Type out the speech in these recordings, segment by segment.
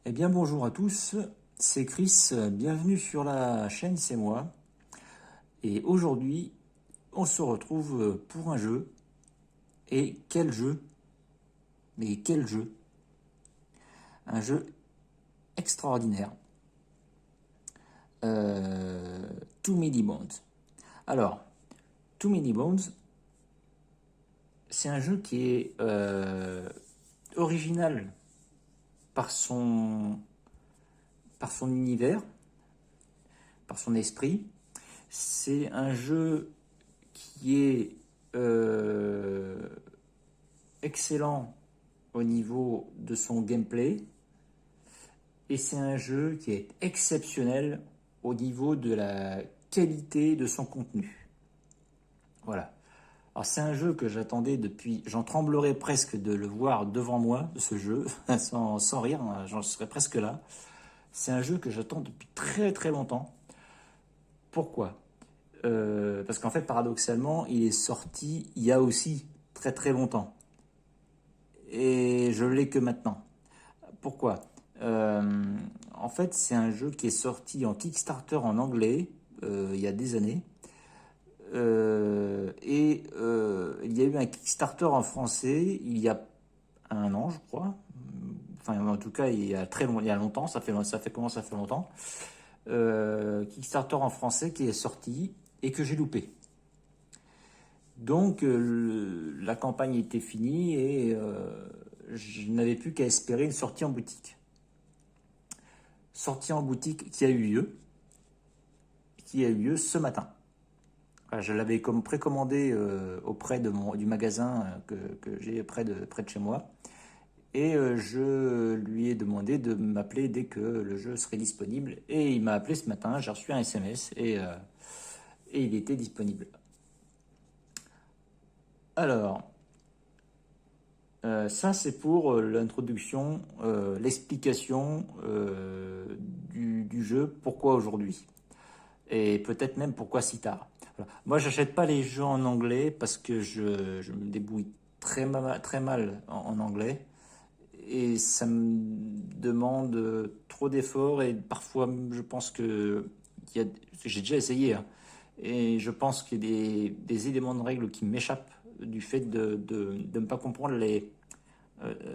Eh bien bonjour à tous, c'est Chris, bienvenue sur la chaîne, c'est moi. Et aujourd'hui, on se retrouve pour un jeu. Et quel jeu? Mais quel jeu? Un jeu extraordinaire. Euh, Too Many Bones. Alors, Too Many Bones, c'est un jeu qui est original par par son univers, par son esprit. C'est un jeu qui est excellent au niveau de son gameplay et c'est un jeu qui est exceptionnel au niveau de la qualité de son contenu. Voilà. Alors c'est un jeu que j'attendais depuis, j'en tremblerais presque de le voir devant moi, ce jeu, sans rire, hein, j'en serais presque là. C'est un jeu que j'attends depuis très très longtemps. Pourquoi? Parce qu'en fait, paradoxalement, il est sorti il y a aussi très très longtemps. Et je l'ai que maintenant. Pourquoi? En fait, c'est un jeu qui est sorti en Kickstarter en anglais il y a des années. Il y a eu un Kickstarter en français il y a un an, je crois. Enfin, en tout cas, il y a il y a longtemps. Ça fait longtemps. Kickstarter en français qui est sorti et que j'ai loupé. Donc, la campagne était finie et je n'avais plus qu'à espérer une sortie en boutique. Sortie en boutique qui a eu lieu ce matin. Je l'avais comme précommandé auprès du magasin que j'ai près de chez moi. Et je lui ai demandé de m'appeler dès que le jeu serait disponible. Et il m'a appelé ce matin, j'ai reçu un SMS et il était disponible. Alors, ça c'est pour l'introduction, l'explication du jeu, pourquoi aujourd'hui. Et peut-être même pourquoi si tard. Voilà. Moi, j'achète pas les jeux en anglais parce que je me débrouille très mal en anglais et ça me demande trop d'efforts et parfois je pense que j'ai déjà essayé hein, et je pense qu'il y a des éléments de règles qui m'échappent du fait de ne pas comprendre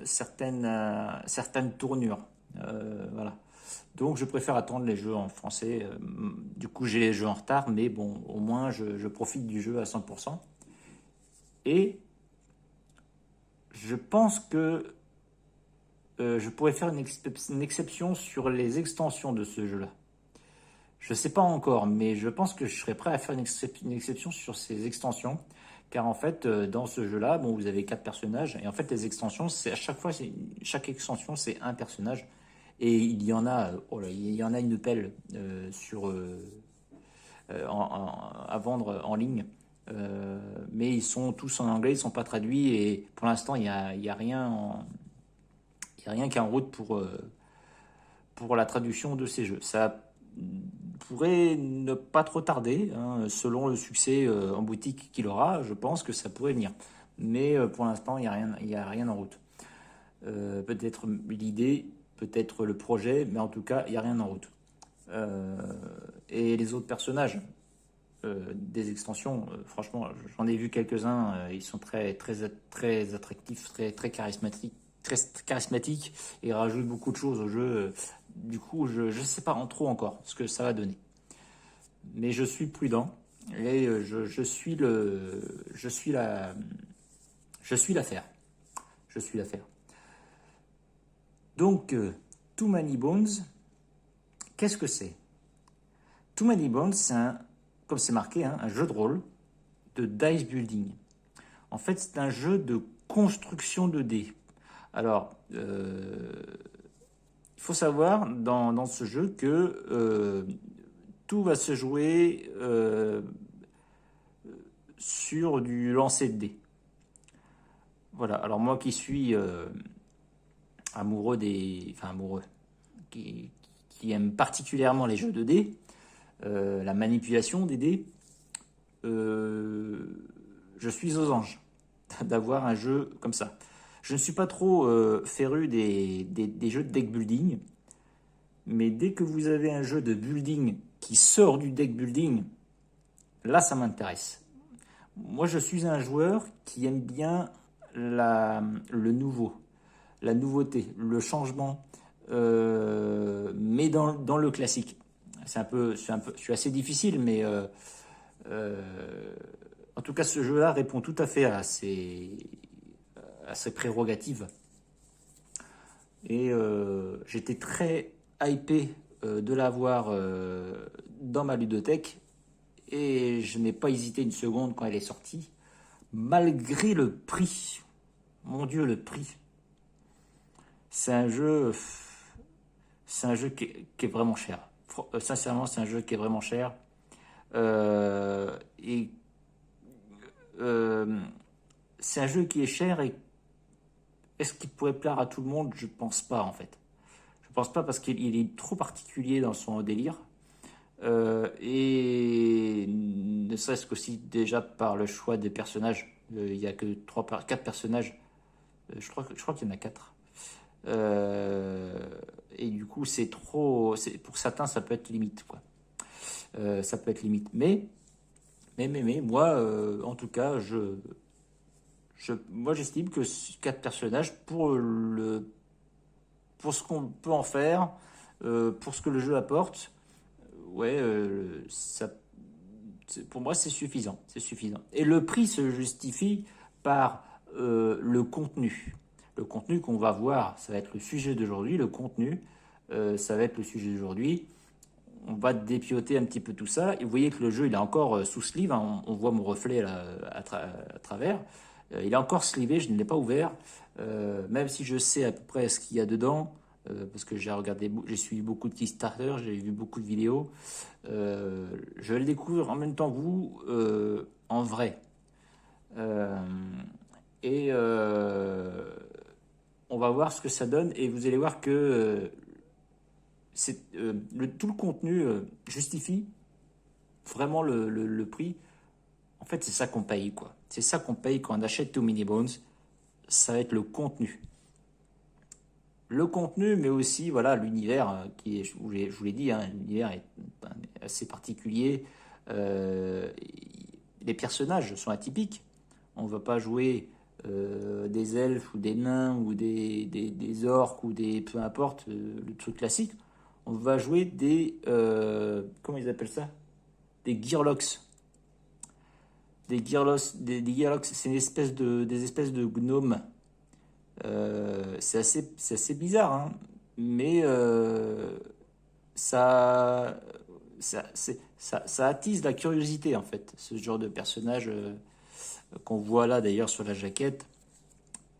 certaines tournures. Voilà. Donc je préfère attendre les jeux en français. Du coup j'ai les jeux en retard, mais bon, au moins je profite du jeu à 100%. Et je pense que je pourrais faire une exception sur les extensions de ce jeu-là. Je ne sais pas encore, mais je pense que je serais prêt à faire une exception sur ces extensions. Car en fait, dans ce jeu-là, bon, vous avez 4 personnages. Et en fait, les extensions, c'est à chaque fois, chaque extension, c'est un personnage. Et il y en a, oh là, il y en a une pelle à vendre en ligne. Mais ils sont tous en anglais, ils ne sont pas traduits. Et pour l'instant, il y a rien il y a rien qui est en route pour la traduction de ces jeux. Ça pourrait ne pas trop tarder, hein, selon le succès en boutique qu'il aura, je pense que ça pourrait venir. Mais pour l'instant, il y a rien en route. Peut-être l'idée, peut-être le projet, mais en tout cas, il n'y a rien en route. Euh, et les autres personnages des extensions, franchement, j'en ai vu quelques-uns, ils sont très attractifs, très charismatiques, très charismatiques et rajoutent beaucoup de choses au jeu. Du coup, je ne sais pas en trop encore ce que ça va donner. Mais je suis prudent et je suis l'affaire. Je suis l'affaire. Donc, Too Many Bones, qu'est-ce que c'est? Too Many Bones, comme c'est marqué, hein, un jeu de rôle de dice building. En fait, c'est un jeu de construction de dés. Alors, il faut savoir dans ce jeu que tout va se jouer sur du lancer de dés. Voilà, alors moi qui suis enfin amoureux, qui, qui aime particulièrement les jeux de dés, la manipulation des dés, je suis aux anges d'avoir un jeu comme ça. Je ne suis pas trop féru des jeux de deck building. Mais dès que vous avez un jeu de building qui sort du deck building, là, ça m'intéresse. Moi, je suis un joueur qui aime bien le nouveau, la nouveauté, le changement, mais dans le classique. Je suis assez difficile, mais en tout cas, ce jeu-là répond tout à fait à ses prérogatives. Et j'étais très hypé de l'avoir dans ma ludothèque. Et je n'ai pas hésité une seconde quand elle est sortie, malgré le prix. Mon Dieu, le prix. C'est un jeu, qui est vraiment cher. Sincèrement, c'est un jeu qui est vraiment cher. Et c'est un jeu qui est cher et est-ce qu'il pourrait plaire à tout le monde? Je pense pas en fait. Je pense pas parce qu'il est trop particulier dans son délire. Et ne serait-ce qu'aussi déjà par le choix des personnages. Il n'y a que 4 personnages. Je crois qu'il y en a 4. Et du coup, c'est trop. Pour certains, ça peut être limite, quoi. Ça peut être limite. Mais moi, en tout cas, moi, j'estime que 4 personnages, pour ce qu'on peut en faire, pour ce que le jeu apporte, ouais, pour moi, c'est suffisant. C'est suffisant. Et le prix se justifie par le contenu. Le contenu qu'on va voir, ça va être le sujet d'aujourd'hui. Le contenu, ça va être le sujet d'aujourd'hui. On va dépioter un petit peu tout ça. Et vous voyez que le jeu, il est encore sous sleeve. Hein. On voit mon reflet là, à travers. Il est encore sleevé, je ne l'ai pas ouvert. Même si je sais à peu près ce qu'il y a dedans. Parce que j'ai suivi beaucoup de Kickstarter, j'ai vu beaucoup de vidéos. Je vais le découvrir en même temps vous, en vrai. Et on va voir ce que ça donne et vous allez voir que tout le contenu justifie vraiment le prix. En fait, c'est ça qu'on paye, quoi. C'est ça qu'on paye quand on achète Too Many Bones. Ça va être le contenu. Le contenu, mais aussi voilà l'univers qui est, je vous l'ai dit, hein, l'univers est assez particulier. Les personnages sont atypiques. On ne va pas jouer des elfes ou des nains ou des orques ou peu importe, le truc classique. On va jouer comment ils appellent ça? Des Gearlocks. Des Gearlocks, c'est des espèces de gnomes. C'est assez bizarre, hein, mais ça, ça attise la curiosité en fait, ce genre de personnage qu'on voit là d'ailleurs sur la jaquette.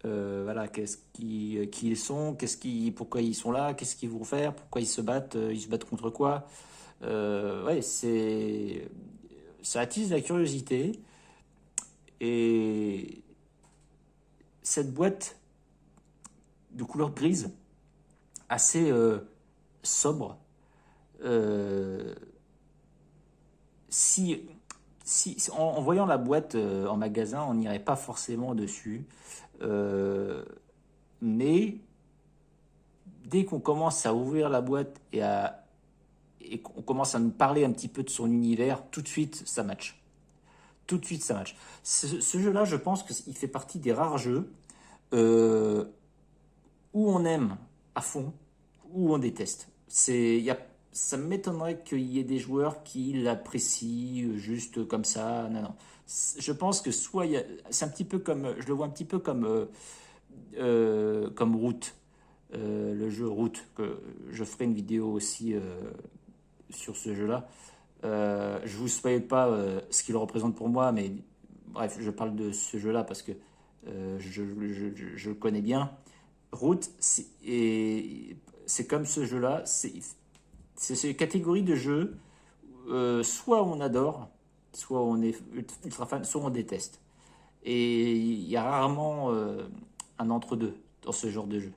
Voilà, qui ils sont, pourquoi ils sont là, qu'est-ce qu'ils vont faire, pourquoi ils se battent contre quoi. Ouais, ça attise la curiosité et cette boîte de couleur grise, assez sobre. Si en voyant la boîte en magasin, on n'irait pas forcément dessus. Mais dès qu'on commence à ouvrir la boîte et qu'on commence à nous parler un petit peu de son univers, tout de suite, ça match. Tout de suite, ça match. Ce jeu-là, je pense qu'il fait partie des rares jeux euh, où on aime à fond, où on déteste. Ça m'étonnerait qu'il y ait des joueurs qui l'apprécient juste comme ça. Non, non. Je pense que c'est un petit peu je le vois un petit peu comme Root, le jeu Root, que je ferai une vidéo aussi sur ce jeu-là. Je vous spoil pas ce qu'il représente pour moi, mais bref, je parle de ce jeu-là parce que je le connais bien. Root, c'est comme ce jeu-là, c'est une catégorie de jeux, soit on adore, soit on est ultra fan, soit on déteste. Et il y a rarement un entre-deux dans ce genre de jeu.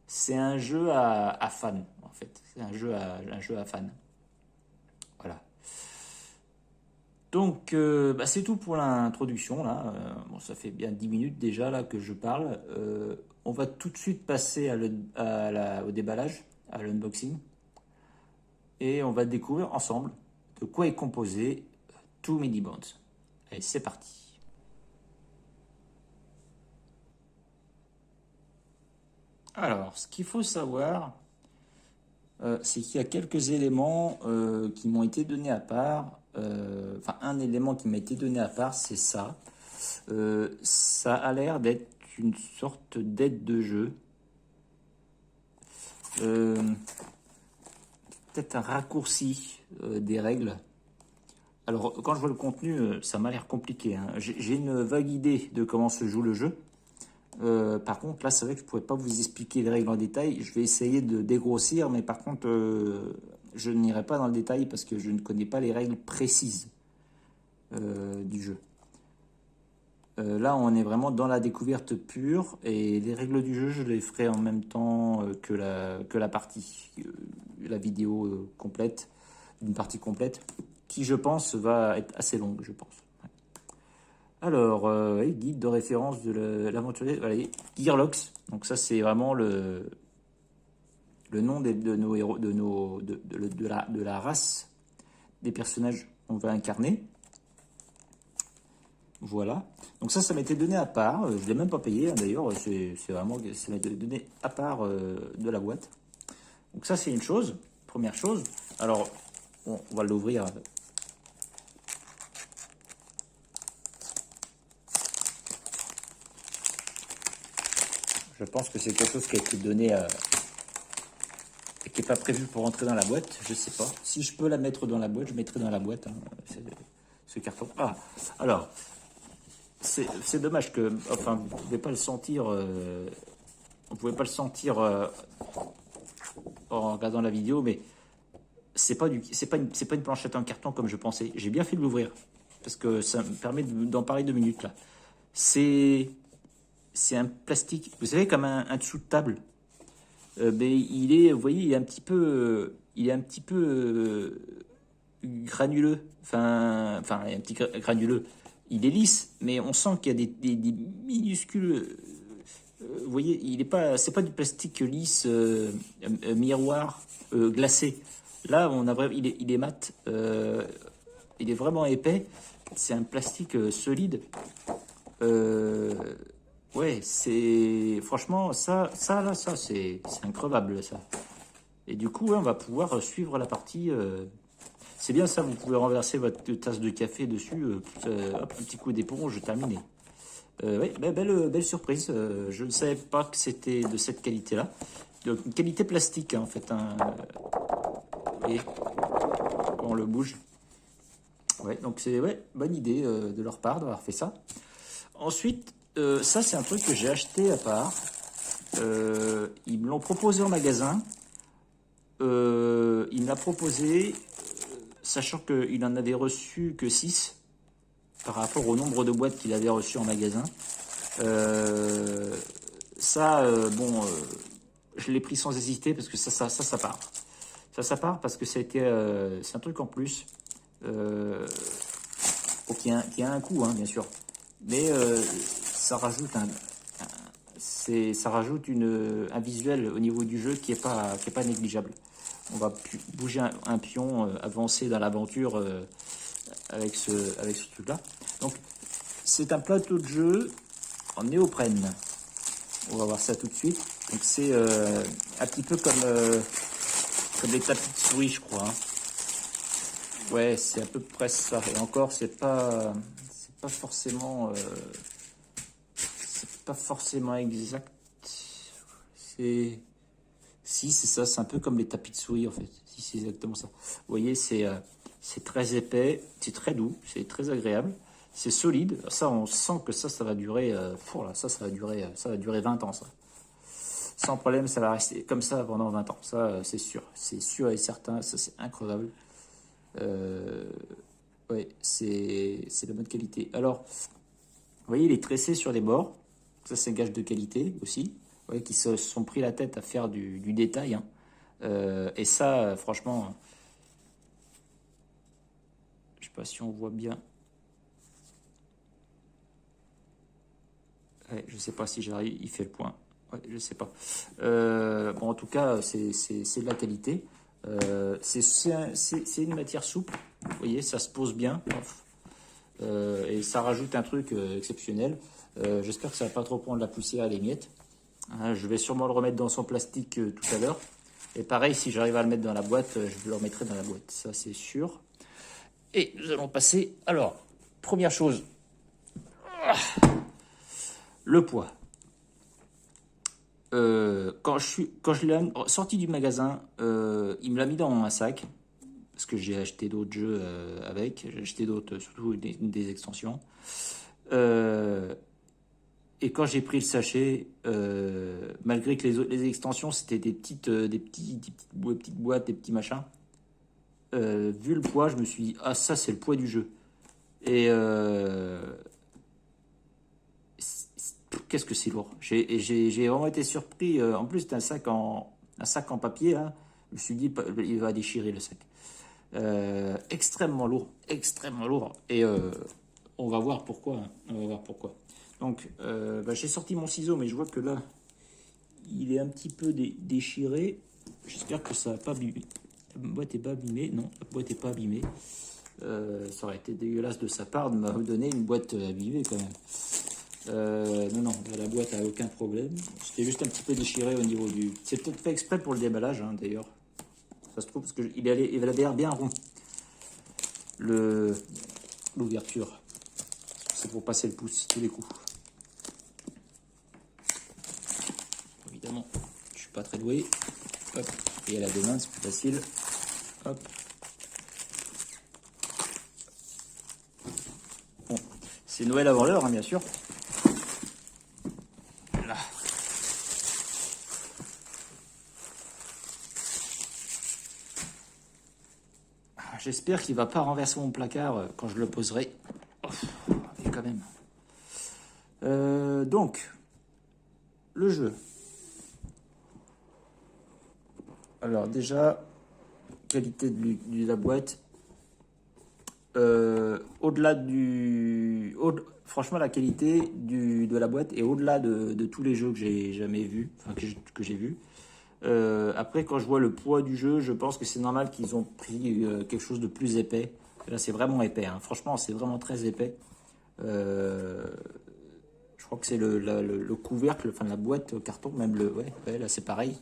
C'est un jeu à fans, en fait. C'est un jeu à fans. Voilà. Donc, c'est tout pour l'introduction, là. Bon, ça fait bien 10 minutes déjà, là, que je parle. On va tout de suite passer au déballage, à l'unboxing. et on va découvrir ensemble de quoi est composé Two Mini Bonds. Allez, c'est parti. Alors, ce qu'il faut savoir, c'est qu'il y a quelques éléments qui m'ont été donnés à part. Enfin, un élément qui m'a été donné à part, c'est ça. Ça a l'air d'être une sorte d'aide de jeu. Peut-être un raccourci des règles. Alors, quand je vois le contenu, ça m'a l'air compliqué, hein. J'ai une vague idée de comment se joue le jeu. Par contre, là, c'est vrai que je ne pourrais pas vous expliquer les règles en détail. Je vais essayer de dégrossir, mais par contre, je n'irai pas dans le détail parce que je ne connais pas les règles précises du jeu. Là, on est vraiment dans la découverte pure et les règles du jeu, je les ferai en même temps que la partie, la vidéo complète, une partie complète, qui, je pense, va être assez longue, je pense. Alors, guide de référence de l'aventurier, voilà, Gearlox. Donc ça, c'est vraiment le nom de nos héros, de la race des personnages qu'on va incarner. Voilà. Donc ça m'était donné à part. Je ne l'ai même pas payé, hein, d'ailleurs. C'est vraiment, ça m'a été donné à part de la boîte. Donc ça, c'est une chose. Première chose. Alors, bon, on va l'ouvrir. Je pense que c'est quelque chose qui a été donné et qui n'est pas prévu pour entrer dans la boîte. Je ne sais pas. Si je peux la mettre dans la boîte, je mettrai dans la boîte, hein, ce carton. Ah, alors, c'est dommage que, enfin, vous ne pouvez pas le sentir. Vous pouvez pas le sentir en regardant la vidéo, mais c'est pas une planchette en carton comme je pensais. J'ai bien fait de l'ouvrir parce que ça me permet d'en parler 2 minutes là. C'est un plastique, vous savez, comme un dessous de table. Mais vous voyez, il est un petit peu granuleux. Enfin, un petit granuleux. Il est lisse, mais on sent qu'il y a des minuscules. Vous voyez, c'est pas du plastique lisse, miroir, glacé. Là, il est mat, il est vraiment épais. C'est un plastique solide. Euh, Ouais, c'est franchement là, c'est increvable ça. Et du coup, ouais, on va pouvoir suivre la partie. C'est bien ça, vous pouvez renverser votre tasse de café dessus, hop, un petit coup d'éponge, terminé. Ouais, belle surprise. Je ne savais pas que c'était de cette qualité-là. Donc, une qualité plastique, hein, en fait, hein. Vous voyez, quand on le bouge. Ouais, donc c'est bonne idée de leur part d'avoir fait ça. Ensuite, ça c'est un truc que j'ai acheté à part. Ils me l'ont proposé en magasin. Il me l'a proposé, sachant qu'il en avait reçu que 6 par rapport au nombre de boîtes qu'il avait reçues en magasin. Bon, je l'ai pris sans hésiter parce que ça part. Ça part parce que c'est un truc en plus. Qui a un coût, hein, bien sûr. Mais ça rajoute ça rajoute un visuel au niveau du jeu qui est pas négligeable. On va bouger un pion, avancer dans l'aventure avec ce truc-là. Donc, c'est un plateau de jeu en néoprène. On va voir ça tout de suite. Donc, c'est un petit peu comme des tapis de souris, je crois, hein. Ouais, c'est à peu près ça. Et encore, c'est pas forcément exact. C'est ça, c'est un peu comme les tapis de souris en fait. Si c'est exactement ça. Vous voyez, c'est très épais, c'est très doux, c'est très agréable, c'est solide. Ça, on sent que ça va durer. Ça va durer 20 ans ça. Sans problème, ça va rester comme ça pendant 20 ans. Ça, c'est sûr et certain. Ça, c'est incroyable. Ouais, c'est de bonne qualité. Alors, vous voyez, il est tressé sur les bords. Ça, c'est un gage de qualité aussi. Vous voyez qu'ils se sont pris la tête à faire du détail, hein. Et ça, franchement, je sais pas si on voit bien. Ouais, je sais pas si j'arrive. Il fait le point. Ouais, je sais pas. Bon, en tout cas, c'est de la qualité. C'est une matière souple. Vous voyez, ça se pose bien. Et ça rajoute un truc exceptionnel. J'espère que ça va pas trop prendre la poussière et les miettes. Je vais sûrement le remettre dans son plastique tout à l'heure. Et pareil, si j'arrive à le mettre dans la boîte, je le remettrai dans la boîte. Ça, c'est sûr. Et nous allons passer. Alors, première chose. Le poids. Quand je l'ai sorti du magasin, il me l'a mis dans un sac. Parce que j'ai acheté d'autres jeux avec. J'ai acheté d'autres, surtout des extensions. Et quand j'ai pris le sachet, malgré que les extensions, c'était des petites boîtes, des petits machins, vu le poids, je me suis dit, ah, ça, c'est le poids du jeu. Et qu'est-ce que c'est lourd. J'ai vraiment été surpris. En plus, c'est un sac en papier. Hein. Je me suis dit, il va déchirer le sac. Extrêmement lourd. Extrêmement lourd. Et on va voir pourquoi. Hein. On va voir pourquoi. Donc, j'ai sorti mon ciseau, mais je vois que là, il est un petit peu déchiré. J'espère que ça va pas abîmer. La boîte n'est pas abîmée. Non, la boîte n'est pas abîmée. Ça aurait été dégueulasse de sa part de me donner une boîte abîmée quand même. Non, la boîte a aucun problème. C'était juste un petit peu déchiré au niveau du... C'est peut-être fait exprès pour le déballage, hein, d'ailleurs. Ça se trouve parce qu'il a l'air bien rond. L'ouverture. C'est pour passer le pouce tous les coups. Évidemment, je suis pas très doué. Hop. Et à la deux mains, c'est plus facile. Hop. Bon, c'est Noël avant l'heure, hein, bien sûr. Là. J'espère qu'il va pas renverser mon placard quand je le poserai. Mais quand même. Donc, le jeu. Alors déjà, qualité de la boîte. Au-delà du... franchement, la qualité de la boîte est au-delà de tous les jeux que j'ai jamais vus, enfin que j'ai vus. Après, quand je vois le poids du jeu, je pense que c'est normal qu'ils ont pris quelque chose de plus épais. Là, c'est vraiment épais. Hein. Franchement, c'est vraiment très épais. Je crois que c'est le couvercle, enfin la boîte carton, même ouais, là c'est pareil.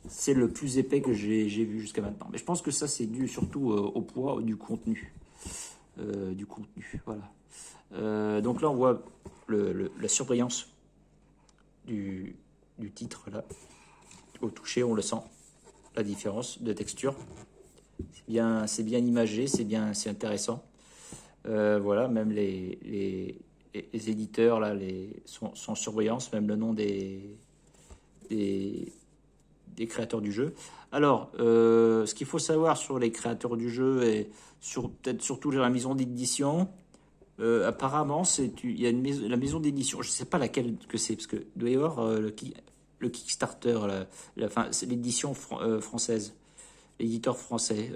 C'est le plus épais que j'ai vu jusqu'à maintenant. Mais je pense que ça, c'est dû surtout au poids du contenu. Voilà. Donc là, on voit la surbrillance du titre là. Au toucher, on le sent, la différence de texture. C'est bien imagé, c'est intéressant. Voilà, même les éditeurs là, sont en surbrillance, même le nom des créateurs du jeu. Alors, ce qu'il faut savoir sur les créateurs du jeu et peut-être surtout la maison d'édition, apparemment, il y a la maison d'édition, je ne sais pas laquelle que c'est, parce que doit y avoir le Kickstarter, c'est l'édition française, l'éditeur français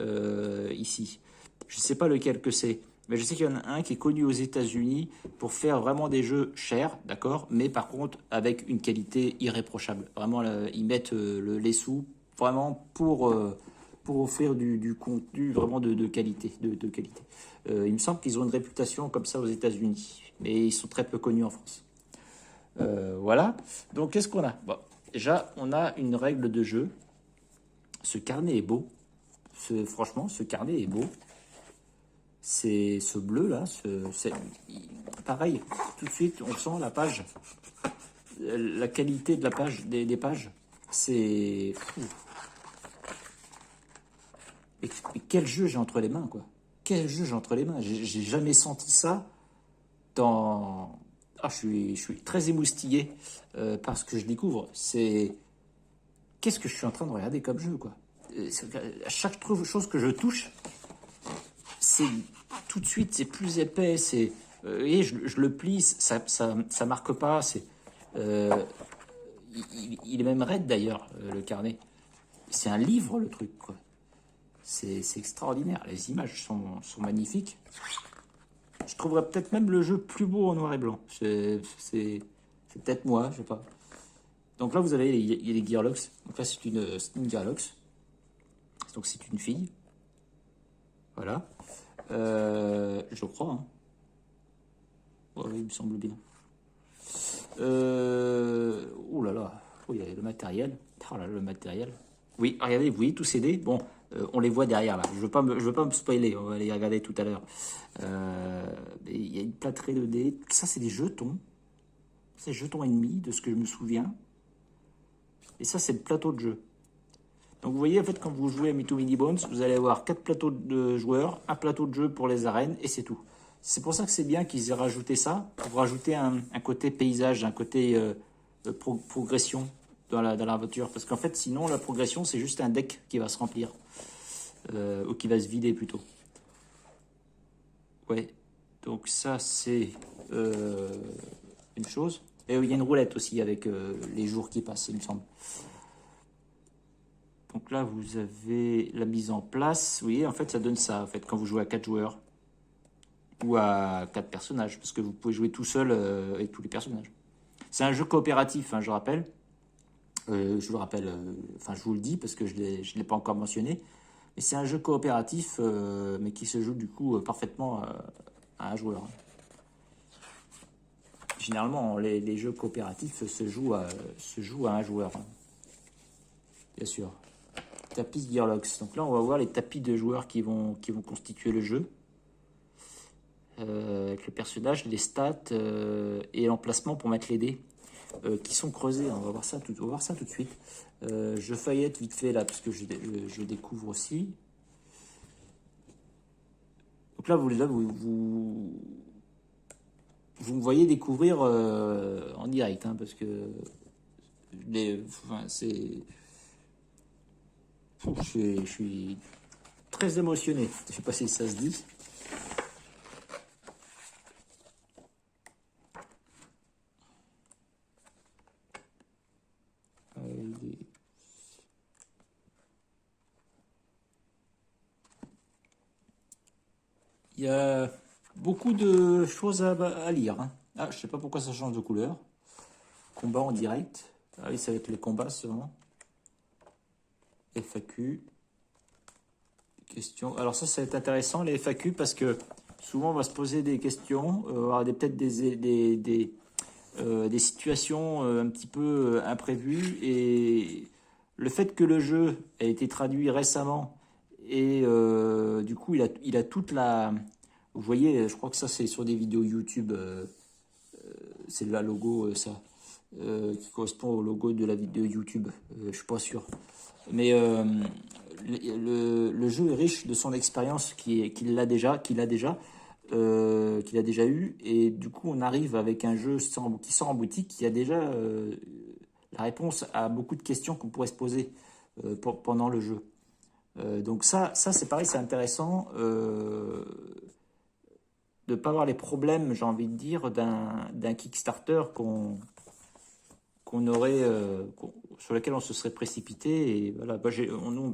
ici. Je ne sais pas lequel que c'est, mais je sais qu'il y en a un qui est connu aux États-Unis pour faire vraiment des jeux chers, d'accord, mais par contre avec une qualité irréprochable. Vraiment, ils mettent les sous vraiment pour offrir du contenu vraiment de qualité. Il me semble qu'ils ont une réputation comme ça aux États-Unis, mais ils sont très peu connus en France. Voilà. Donc, qu'est-ce qu'on a? Bon, déjà, on a une règle de jeu. Ce carnet est beau. Franchement, ce carnet est beau. C'est ce bleu là. Pareil, tout de suite, on sent la page. La qualité de la page, des pages. C'est fou. Mais quel jeu j'ai entre les mains, quoi. Quel jeu j'ai entre les mains. J'ai jamais senti ça dans... Ah, je suis très émoustillé par ce que je découvre. Qu'est-ce que je suis en train de regarder comme jeu, quoi. À chaque chose que je touche, c'est tout de suite, c'est plus épais. Et je le plie, ça marque pas. Il est même raide d'ailleurs, le carnet. C'est un livre, le truc, quoi. C'est extraordinaire. Les images sont magnifiques. Je trouverais peut-être même le jeu plus beau en noir et blanc. C'est peut-être moi, je sais pas. Donc là, vous avez il y a les Gearlocks. Donc là, c'est une Gearlocks. Donc c'est une fille. Voilà. Je crois. Hein. Ouais, oui, il me semble bien. Oh là là. Oh, il y a le matériel. Oh là là, le matériel. Oui, regardez, vous voyez tous ces dés. Bon, on les voit derrière là. Je veux pas me spoiler. On va les regarder tout à l'heure. Il y a une plâtrée de dés. Ça, c'est des jetons. C'est jetons ennemis, de ce que je me souviens. Et ça, c'est le plateau de jeu. Donc vous voyez, en fait, quand vous jouez à Mytho Mini Bones, vous allez avoir 4 plateaux de joueurs, un plateau de jeu pour les arènes, et c'est tout. C'est pour ça que c'est bien qu'ils aient rajouté ça, pour rajouter un côté paysage, un côté progression dans l'aventure. Parce qu'en fait, sinon, la progression, c'est juste un deck qui va se remplir, ou qui va se vider plutôt. Ouais, donc ça, c'est une chose. Et il y a une roulette aussi avec les jours qui passent, il me semble. Donc là, vous avez la mise en place. Vous voyez, en fait, ça donne ça, en fait, quand vous jouez à 4 joueurs. Ou à 4 personnages, parce que vous pouvez jouer tout seul avec tous les personnages. C'est un jeu coopératif, hein, je rappelle. Je vous le rappelle, enfin, je vous le dis, parce que je ne l'ai pas encore mentionné. Mais c'est un jeu coopératif, mais qui se joue, du coup, parfaitement à un joueur. Généralement, les jeux coopératifs se jouent à un joueur. Bien sûr. Tapis Gearlox. Donc là, on va voir les tapis de joueurs qui vont constituer le jeu. Avec le personnage, les stats et l'emplacement pour mettre les dés qui sont creusés. On va voir ça tout de suite. Je feuillette vite fait là, parce que je découvre aussi. Donc là, vous me voyez découvrir en direct, hein, parce que je suis très émotionné. Je sais pas si ça se dit. Il y a beaucoup de choses à lire. Hein. Ah, je sais pas pourquoi ça change de couleur. Combat en direct. Ah oui, ça va être les combats seulement. FAQ. Questions. Alors ça va être intéressant, les FAQ, parce que souvent on va se poser des questions, peut-être des situations un petit peu imprévues, et le fait que le jeu a été traduit récemment, et du coup il a toute la... Vous voyez, je crois que ça c'est sur des vidéos YouTube, c'est le logo ça, qui correspond au logo de la vidéo YouTube, je suis pas sûr. Mais le jeu est riche de son expérience qu'il a déjà eu, et du coup on arrive avec un jeu qui sort en boutique, qui a déjà la réponse à beaucoup de questions qu'on pourrait se poser pendant le jeu. Donc ça c'est pareil, c'est intéressant de ne pas avoir les problèmes, j'ai envie de dire, d'un Kickstarter sur lequel on se serait précipité. Et voilà,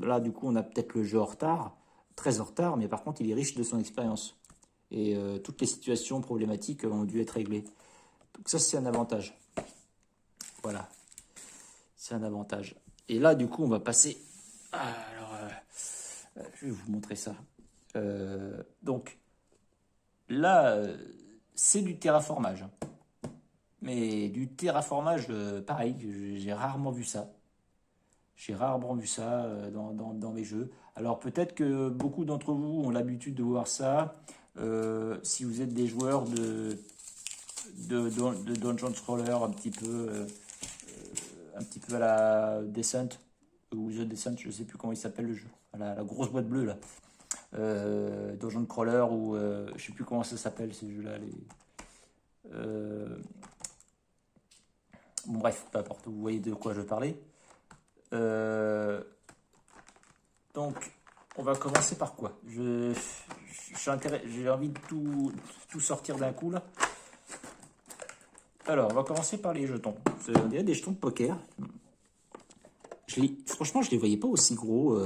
là, du coup, on a peut-être le jeu en retard, très en retard, mais par contre, il est riche de son expérience. Et toutes les situations problématiques ont dû être réglées. Donc ça, c'est un avantage. Voilà, c'est un avantage. Et là, du coup, on va passer... je vais vous montrer ça. Donc, là, c'est du terraformage. Mais du terraformage, pareil, j'ai rarement vu ça. J'ai rarement vu ça dans mes jeux. Alors peut-être que beaucoup d'entre vous ont l'habitude de voir ça. Si vous êtes des joueurs de Dungeon Crawler un petit peu à la Descent, ou The Descent, je ne sais plus comment il s'appelle le jeu. La grosse boîte bleue là. Dungeon Crawler, ou je ne sais plus comment ça s'appelle ces jeux-là. Bon, bref, peu importe, vous voyez de quoi je parlais. Donc, on va commencer par quoi? J'ai envie de tout sortir d'un coup là. Alors, on va commencer par les jetons. On dirait des jetons de poker. Franchement, je les voyais pas aussi gros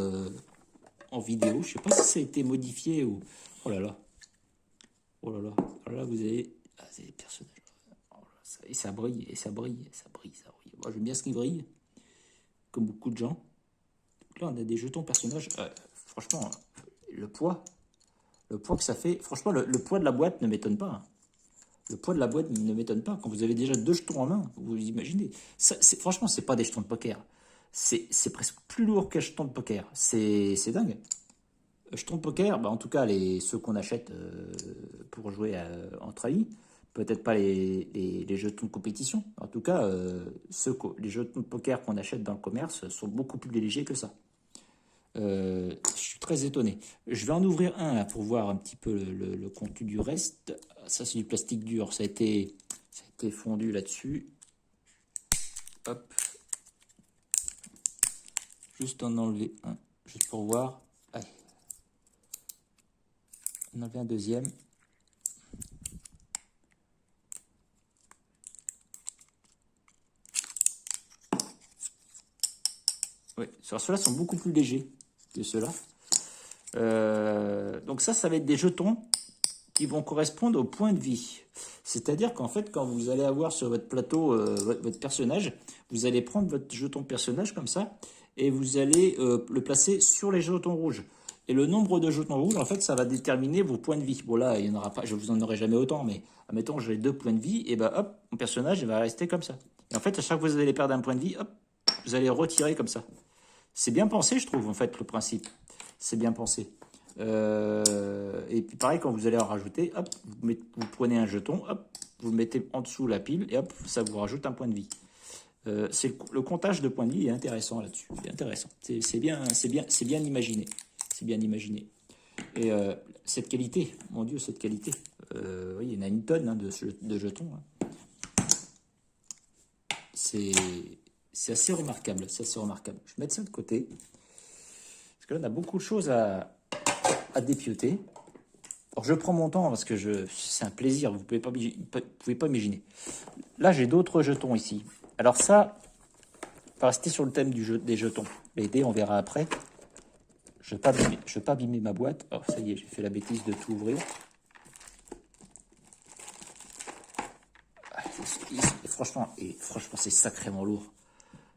en vidéo. Je sais pas si ça a été modifié ou... Oh là là. Oh là là. Alors là, vous avez... Ah, c'est des personnages. Et ça brille, et ça brille, et ça brille, ça brille. Moi, j'aime bien ce qui brille, comme beaucoup de gens. là, on a des jetons personnages. Franchement, le poids que ça fait. Franchement, le poids de la boîte ne m'étonne pas, hein. Le poids de la boîte ne m'étonne pas. Quand vous avez déjà 2 jetons en main, vous imaginez. Ça, franchement, c'est pas des jetons de poker. C'est presque plus lourd qu'un jeton de poker. C'est dingue. Jetons de poker, bah en tout cas, ceux qu'on achète pour jouer entre amis, peut-être pas les jetons de compétition. En tout cas, les jetons de poker qu'on achète dans le commerce sont beaucoup plus légers que ça. Je suis très étonné. Je vais en ouvrir un là, pour voir un petit peu le contenu du reste. Ça, c'est du plastique dur. Ça a été fondu là-dessus. Hop. Juste en enlever un. Juste pour voir. Allez. On enlever un deuxième. Oui, ceux-là sont beaucoup plus légers que ceux-là. Donc ça va être des jetons qui vont correspondre au point de vie. C'est-à-dire qu'en fait, quand vous allez avoir sur votre plateau votre personnage, vous allez prendre votre jeton personnage comme ça, et vous allez le placer sur les jetons rouges. Et le nombre de jetons rouges, en fait, ça va déterminer vos points de vie. Bon là, il y en aura pas, je vous en aurai jamais autant, mais admettons j'ai 2 points de vie, et ben hop, mon personnage il va rester comme ça. Et en fait, à chaque fois que vous allez perdre un point de vie, hop, vous allez retirer comme ça. C'est bien pensé, je trouve, en fait, le principe. C'est bien pensé. Et puis pareil, quand vous allez en rajouter, hop, vous prenez un jeton, hop, vous le mettez en dessous la pile, et hop, ça vous rajoute un point de vie. Le comptage de points de vie est intéressant là-dessus. C'est intéressant. C'est bien imaginé. C'est bien imaginé. Et cette qualité, mon Dieu, cette qualité. Oui, il y en a une tonne hein, de jetons. Hein. C'est assez remarquable. C'est assez remarquable. Je vais mettre ça de côté. Parce que là, on a beaucoup de choses à dépioter. Alors, je prends mon temps parce que c'est un plaisir. Vous ne pouvez pas imaginer. Là, j'ai d'autres jetons ici. Alors ça, on va rester sur le thème des jetons. Les dés, on verra après. Je ne vais pas abîmer ma boîte. Oh, ça y est, j'ai fait la bêtise de tout ouvrir. Franchement, c'est sacrément lourd.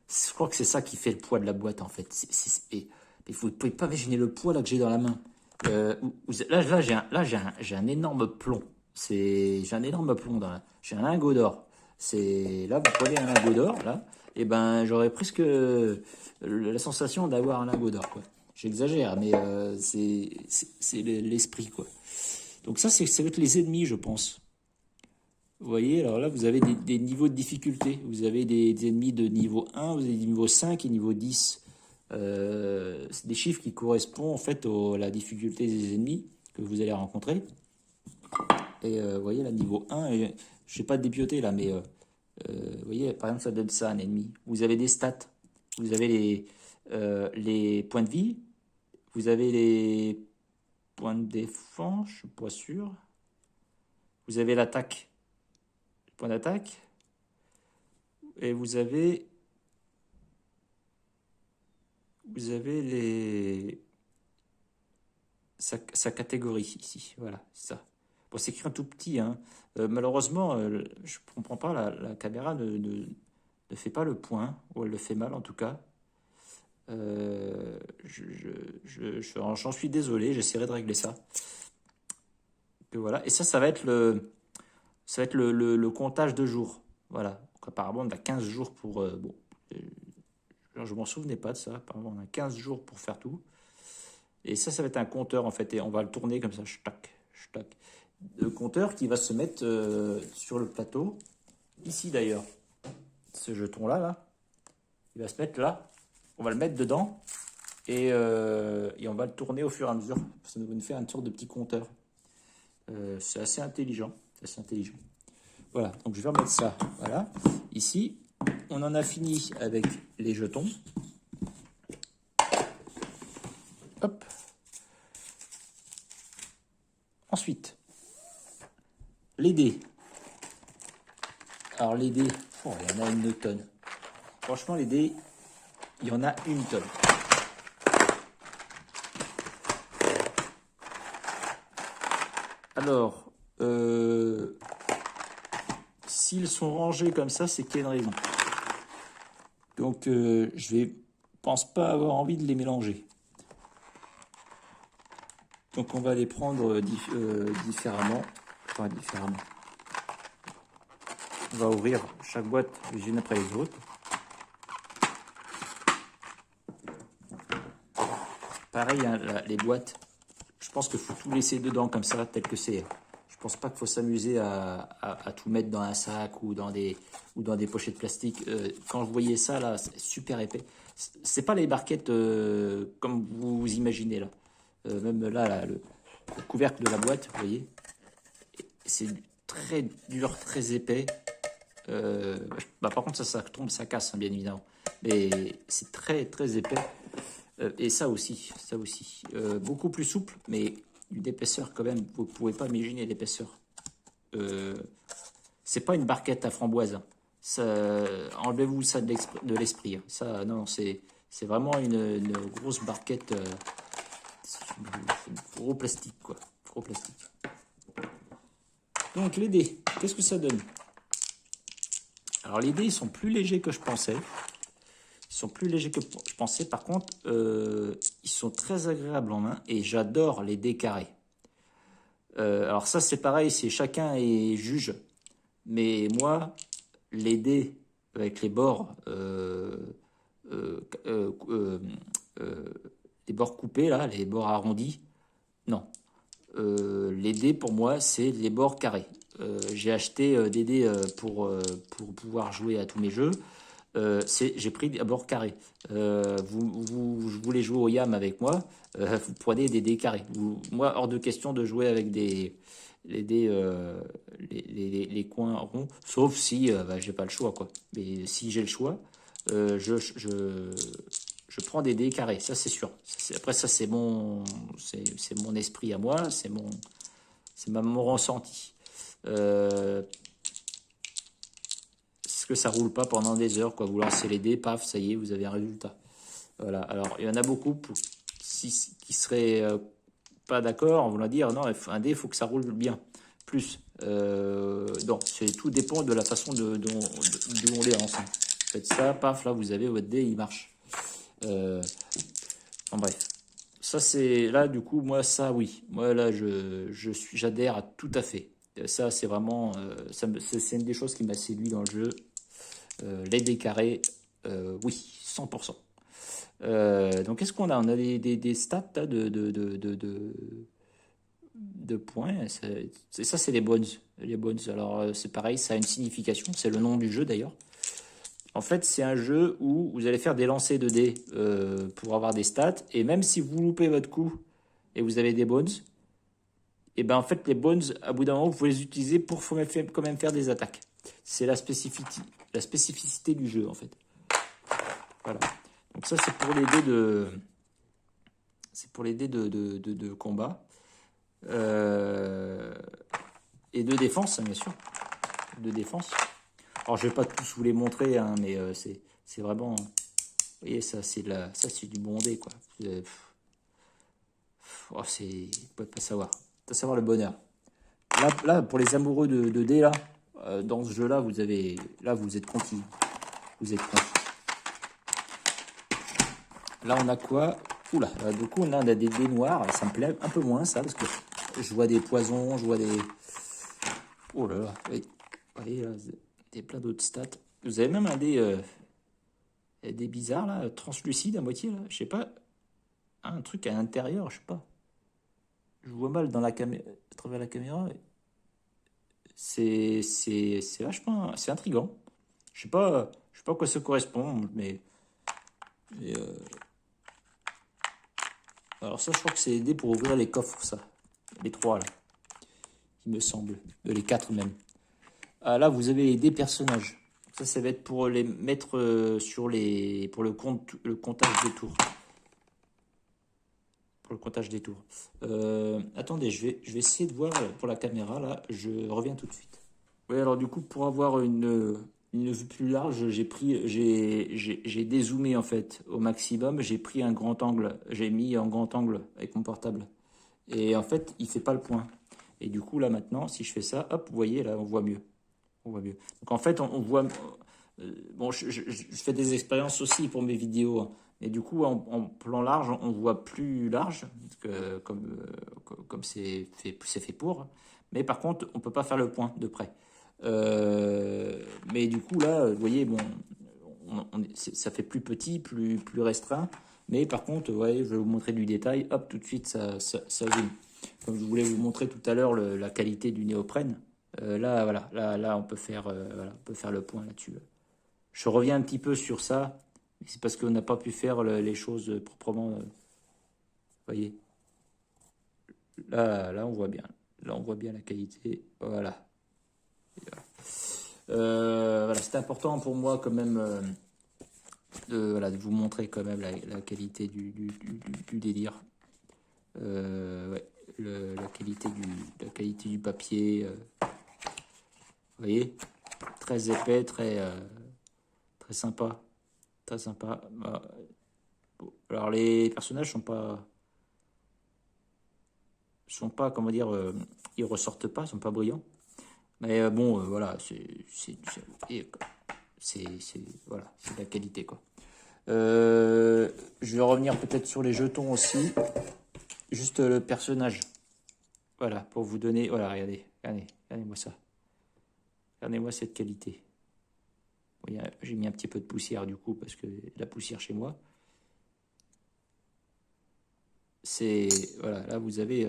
Je crois que c'est ça qui fait le poids de la boîte, en fait. Vous ne pouvez pas imaginer le poids là, que j'ai dans la main. Là, j'ai un énorme plomb. J'ai un énorme plomb. J'ai un lingot d'or. Là, vous prenez un lingot d'or, là, et ben, j'aurais presque la sensation d'avoir un lingot d'or, quoi. J'exagère, mais c'est l'esprit, quoi. Donc ça va être les ennemis, je pense. Vous voyez, alors là, vous avez des niveaux de difficulté. Vous avez des ennemis de niveau 1, vous avez des niveaux 5 et niveau 10. C'est des chiffres qui correspondent en fait à la difficulté des ennemis que vous allez rencontrer. Et vous voyez, là, niveau 1, je ne sais pas dépioter là, mais vous voyez, par exemple, ça donne ça, un ennemi. Vous avez des stats. Vous avez les points de vie. Vous avez les points de défense, je ne suis pas sûr. Vous avez l'attaque. Point d'attaque. Et vous avez sa catégorie ici. Voilà, c'est ça. Bon, c'est écrit un tout petit. Hein. Malheureusement, je ne comprends pas, la caméra ne fait pas le point, ou elle le fait mal en tout cas. J'en suis désolé, j'essaierai de régler ça. Que voilà. Et ça va être le comptage de jours. Voilà. Donc, apparemment, on a 15 jours pour... bon, je m'en souvenais pas de ça. Apparemment, on a 15 jours pour faire tout. Et ça va être un compteur, en fait. Et on va le tourner comme ça. Tac, tac. Le compteur qui va se mettre sur le plateau. Ici, d'ailleurs. Ce jeton-là, là. Il va se mettre là. On va le mettre dedans. Et on va le tourner au fur et à mesure. Ça va nous faire une sorte de petit compteur. C'est assez intelligent. C'est assez intelligent. Voilà, donc je vais remettre ça. Voilà, ici, on en a fini avec les jetons. Hop. Ensuite, les dés. Alors les dés, oh, il y en a une tonne. Franchement, les dés, il y en a une tonne. Alors, s'ils sont rangés comme ça, c'est qu'il y a une raison. Donc, je vais pense pas avoir envie de les mélanger. Donc on va les prendre différemment. Enfin, différemment. On va ouvrir chaque boîte les unes après les autres. Pareil, hein, les boîtes, je pense qu'il faut tout laisser dedans comme ça, tel que c'est. Je pense pas qu'il faut s'amuser à tout mettre dans un sac ou dans des pochettes plastiques. Quand je voyais ça, là, c'est super épais. C'est pas les barquettes comme vous imaginez, là. Même là, le couvercle de la boîte, vous voyez, c'est très dur, très épais. Par contre, ça tombe, ça casse, hein, bien évidemment. Mais c'est très, très épais. Et ça aussi. Beaucoup plus souple, mais une épaisseur quand même. Vous ne pouvez pas imaginer l'épaisseur. C'est pas une barquette à framboise. Enlevez-vous ça de l'esprit. Ça, non, c'est vraiment une grosse barquette. Gros plastique, quoi. Gros plastique. Donc, les dés, qu'est-ce que ça donne? Alors, les dés, ils sont plus légers que je pensais. Ils sont plus légers que je pensais. Par contre, ils sont très agréables en main et j'adore les dés carrés. Alors ça, c'est pareil, c'est chacun est juge. Mais moi, les dés avec les bords, les bords coupés, là, les bords arrondis, non. Les dés, pour moi, c'est les bords carrés. J'ai acheté des dés pour pouvoir jouer à tous mes jeux. J'ai pris un bord carré. Vous voulez jouer au YAM avec moi, vous prenez des dés carrés. Moi, hors de question de jouer avec les dés, les coins ronds, sauf si j'ai pas le choix, quoi. Mais si j'ai le choix, je prends des dés carrés, ça c'est sûr. Après, ça c'est mon esprit à moi, c'est mon ressenti. Que ça roule pas pendant des heures, quoi. Vous lancez les dés, paf, ça y est, vous avez un résultat. Voilà. Alors, il y en a beaucoup qui seraient pas d'accord, on va dire, non, un dé, il faut que ça roule bien. Plus. Non, tout dépend de la façon dont on les lance. Faites ça, paf, là, vous avez votre dé, il marche. Bref. Ça, c'est... Là, du coup, moi, ça, oui. Moi, là, j'adhère à tout à fait. Ça, c'est vraiment... c'est une des choses qui m'a séduit dans le jeu. Les dés carrés, oui, 100%. Donc, qu'est-ce qu'on a? On a des stats là, de points. Ça, c'est les bones. Les bones, alors, c'est pareil, ça a une signification. C'est le nom du jeu, d'ailleurs. En fait, c'est un jeu où vous allez faire des lancers de dés pour avoir des stats. Et même si vous loupez votre coup et vous avez des bones, et ben en fait, les bones, à bout d'un moment, vous pouvez les utiliser pour quand même faire des attaques. C'est la spécificité du jeu, en fait. Voilà. Donc ça, c'est pour les dés de combat. Et de défense, hein, bien sûr. De défense. Alors, je vais pas tous vous les montrer, hein, mais c'est vraiment... Vous voyez, ça, c'est du bon dé, quoi. Oh, c'est... Vous pouvez pas savoir. Pas savoir le bonheur. Là, pour les amoureux de dés, là, dans ce jeu-là, vous êtes conquis. Vous êtes conquis. Là, on a quoi? Oula, du coup, on a des dés noirs. Ça me plaît un peu moins, ça, parce que je vois des poisons, je vois des... Oh là là, oui. Vous voyez, là, il y a plein d'autres stats. Vous avez même un des bizarres, là, translucides à moitié, là. Je sais pas. Un truc à l'intérieur, je sais pas. Je vois mal dans la caméra, à travers la caméra. C'est vachement... C'est intriguant. Je sais pas à quoi ça correspond, mais alors ça, je crois que c'est aider pour ouvrir les coffres, ça. Les 3, là. Il me semble. Les 4 même. Ah, là, vous avez des personnages. Ça va être pour les mettre pour le comptage des tours. Pour le comptage des tours. Attendez, je vais essayer de voir pour la caméra, là. Je reviens tout de suite. Oui, alors du coup, pour avoir une vue plus large, j'ai dézoomé en fait au maximum. J'ai pris un grand angle, j'ai mis en grand angle avec mon portable. Et en fait, il fait pas le point. Et du coup, là maintenant, si je fais ça, hop, vous voyez, là, on voit mieux. On voit mieux. Donc en fait, on voit... bon, je fais des expériences aussi pour mes vidéos, hein, Et du coup, en plan large, on voit plus large, comme c'est fait pour. Mais par contre, on peut pas faire le point de près. Mais du coup, là, vous voyez, bon, ça fait plus petit, plus restreint. Mais par contre, ouais, je vais vous montrer du détail. Hop, tout de suite, ça zoome. Comme je voulais vous montrer tout à l'heure la qualité du néoprène. Là, voilà, là, on peut faire, voilà, on peut faire le point là-dessus. Je reviens un petit peu sur ça. C'est parce qu'on n'a pas pu faire les choses proprement. Vous voyez, là, on voit bien. Là, on voit bien la qualité. Voilà. Voilà, c'est important pour moi quand même voilà, de vous montrer quand même la qualité du délire. Ouais, la qualité du papier. Vous voyez, très épais, très sympa. Très sympa. Bon, alors les personnages sont pas, comment dire, ils ressortent pas, sont pas brillants. Mais bon, voilà, voilà, c'est de la qualité, quoi. Je vais revenir peut-être sur les jetons aussi. Juste le personnage. Voilà, pour vous donner. Voilà, regardez-moi ça. Regardez-moi cette qualité. Bon, j'ai mis un petit peu de poussière du coup, parce que la poussière chez moi. C'est. Voilà, là vous avez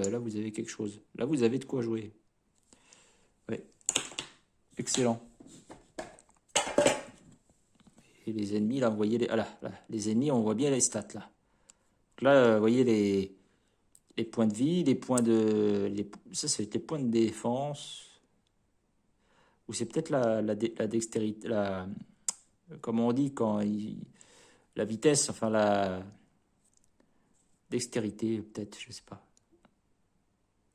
quelque chose. Là vous avez de quoi jouer. Ouais, excellent. Et les ennemis, là, vous voyez là, les ennemis, on voit bien les stats là. Donc là, vous voyez les points de vie, les points ça va être les points de défense. Ou c'est peut-être la dextérité, comment on dit la vitesse, enfin la dextérité, peut-être, je sais pas.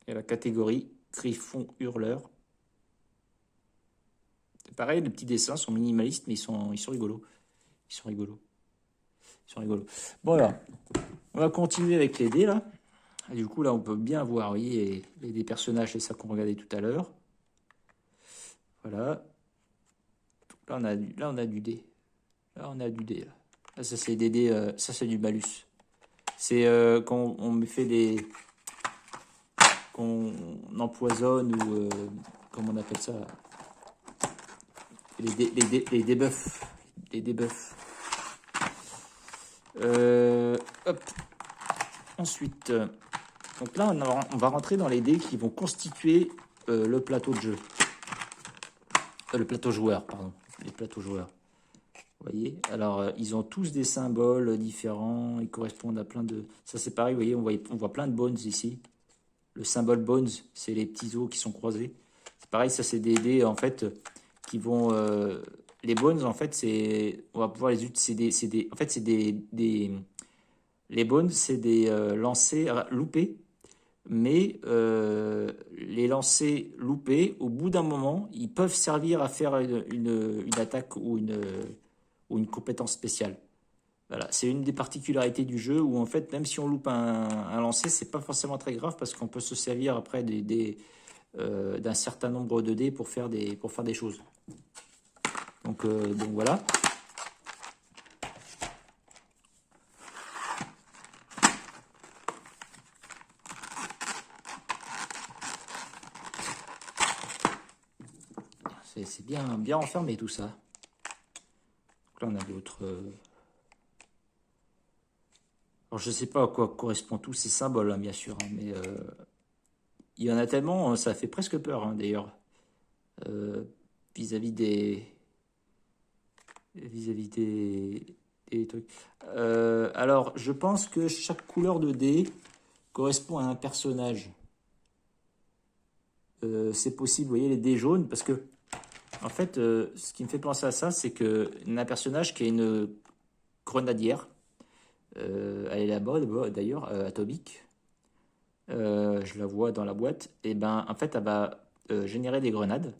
Et la catégorie Griffon Hurleur. C'est pareil, les petits dessins sont minimalistes, mais ils sont rigolos. Ils sont rigolos. Ils sont rigolos. Bon, alors, on va continuer avec les dés, là. Et du coup, là, on peut bien voir, vous voyez, les personnages, c'est ça qu'on regardait tout à l'heure. Voilà. Donc là, on a du dé. Là, on a du dé. Là, ça, c'est des dés, ça, c'est du malus. C'est quand on me fait qu'on empoisonne ou, comment on appelle ça, les debuffs. Les debuffs. Hop. Ensuite, donc là, on va rentrer dans les dés qui vont constituer le plateau de jeu. Le plateau joueur, pardon. Les plateaux joueurs. Vous voyez, alors ils ont tous des symboles différents, ils correspondent à plein de... Ça c'est pareil, vous voyez, on voit plein de bones ici. Le symbole bones, c'est les petits os qui sont croisés. C'est pareil, ça c'est des dés en fait qui vont... les bones en fait, on va pouvoir les utiliser, en fait c'est les bones c'est des lancers loupés. Mais les lancers loupés, au bout d'un moment, ils peuvent servir à faire une attaque ou une compétence spéciale. Voilà, c'est une des particularités du jeu où en fait, même si on loupe un lancer, c'est pas forcément très grave parce qu'on peut se servir après d'un certain nombre de dés pour faire des choses. Donc voilà. C'est bien enfermé tout ça. Donc là, on a d'autres... Alors, je ne sais pas à quoi correspondent tous ces symboles, hein, bien sûr, hein, mais il y en a tellement, ça fait presque peur, hein, d'ailleurs, vis-à-vis des trucs. Alors, je pense que chaque couleur de dés correspond à un personnage. C'est possible, vous voyez, les dés jaunes, parce que en fait, ce qui me fait penser à ça, c'est qu'il y a un personnage qui a une grenadière. Elle est là-bas, d'ailleurs, atomique. Je la vois dans la boîte. Et ben, en fait, elle va générer des grenades.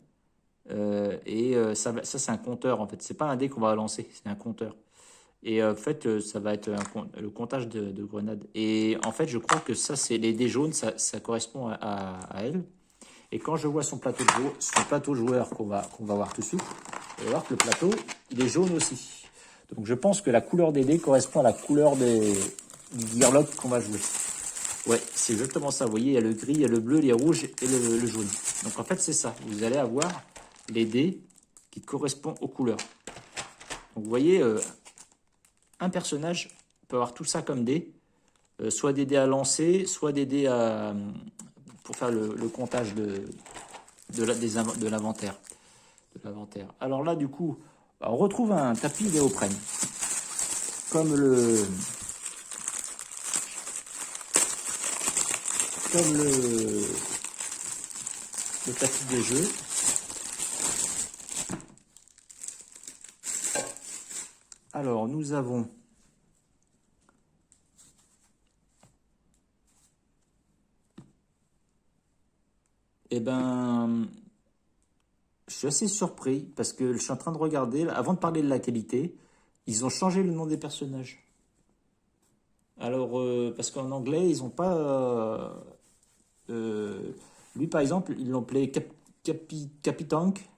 Ça, c'est un compteur, en fait. C'est pas un dé qu'on va lancer, c'est un compteur. Et en fait, ça va être le comptage de grenades. Et en fait, je crois que ça, c'est les dés jaunes, ça correspond à elle. Et quand je vois son plateau joueur qu'on va voir tout de suite, on va voir que le plateau, il est jaune aussi. Donc je pense que la couleur des dés correspond à la couleur du Gearlock qu'on va jouer. Ouais, c'est exactement ça. Vous voyez, il y a le gris, il y a le bleu, les rouges et le jaune. Donc en fait, c'est ça. Vous allez avoir les dés qui correspondent aux couleurs. Donc vous voyez, un personnage peut avoir tout ça comme dés. Soit des dés à lancer, soit des dés pour faire le comptage de l'inventaire. Alors là, du coup, on retrouve un tapis néoprène. Comme le tapis des jeux. Alors, nous avons je suis assez surpris parce que je suis en train de regarder, avant de parler de la qualité, ils ont changé le nom des personnages. Alors, parce qu'en anglais, ils n'ont pas... lui, par exemple, ils l'ont appelé Capitank,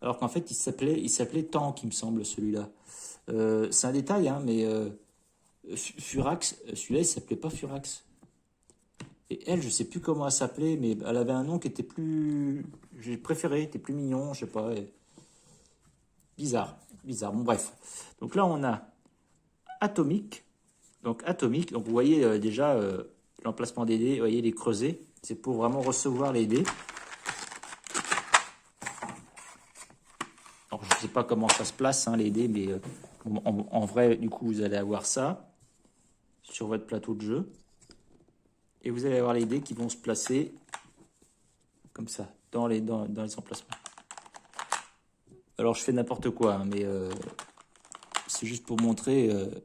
alors qu'en fait, il s'appelait Tank, il me semble, celui-là. C'est un détail, hein, mais Furax, celui-là, il s'appelait pas Furax. Et elle, je sais plus comment elle s'appelait, mais elle avait un nom qui était plus... J'ai préféré, était plus mignon, je sais pas. Bizarre, bizarre. Bon, bref. Donc là, on a Atomique. Donc Atomique, donc vous voyez déjà l'emplacement des dés, vous voyez les creusets. C'est pour vraiment recevoir les dés. Alors je ne sais pas comment ça se place, hein, les dés, mais en vrai, du coup, vous allez avoir ça sur votre plateau de jeu. Et vous allez avoir les dés qui vont se placer comme ça, dans les emplacements. Alors je fais n'importe quoi, hein, mais c'est juste pour montrer, vous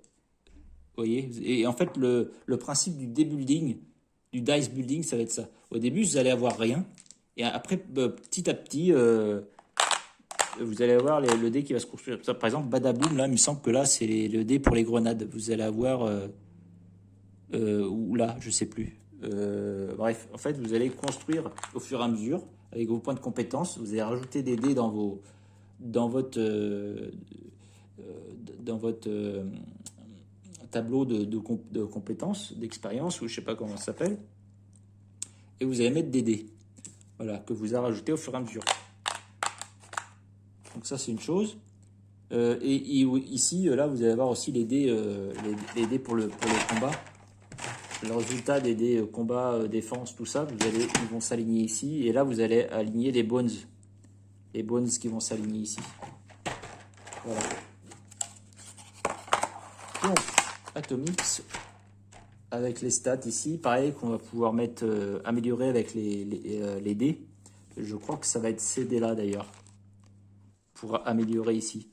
voyez. Et en fait, le principe du building, du dice building, ça va être ça. Au début, vous allez avoir rien. Et après, petit à petit, vous allez avoir le dé qui va se construire. Ça, par exemple, Badaboom, là, il me semble que là, c'est le dé pour les grenades. Vous allez avoir... ou là, je sais plus. Bref, en fait, vous allez construire au fur et à mesure avec vos points de compétence. Vous allez rajouter des dés dans votre tableau de compétences, d'expérience, ou je sais pas comment ça s'appelle. Et vous allez mettre des dés, voilà, que vous avez rajouté au fur et à mesure. Donc ça, c'est une chose. Et ici, là, vous allez avoir aussi les dés, les dés pour le combat. Le résultat des dés combat, défense, tout ça, ils vont s'aligner ici. Et là, vous allez aligner les bones. Les bones qui vont s'aligner ici. Voilà. Donc, Atomics, avec les stats ici, pareil, qu'on va pouvoir mettre, améliorer avec les dés. Je crois que ça va être ces dés-là, d'ailleurs, pour améliorer ici.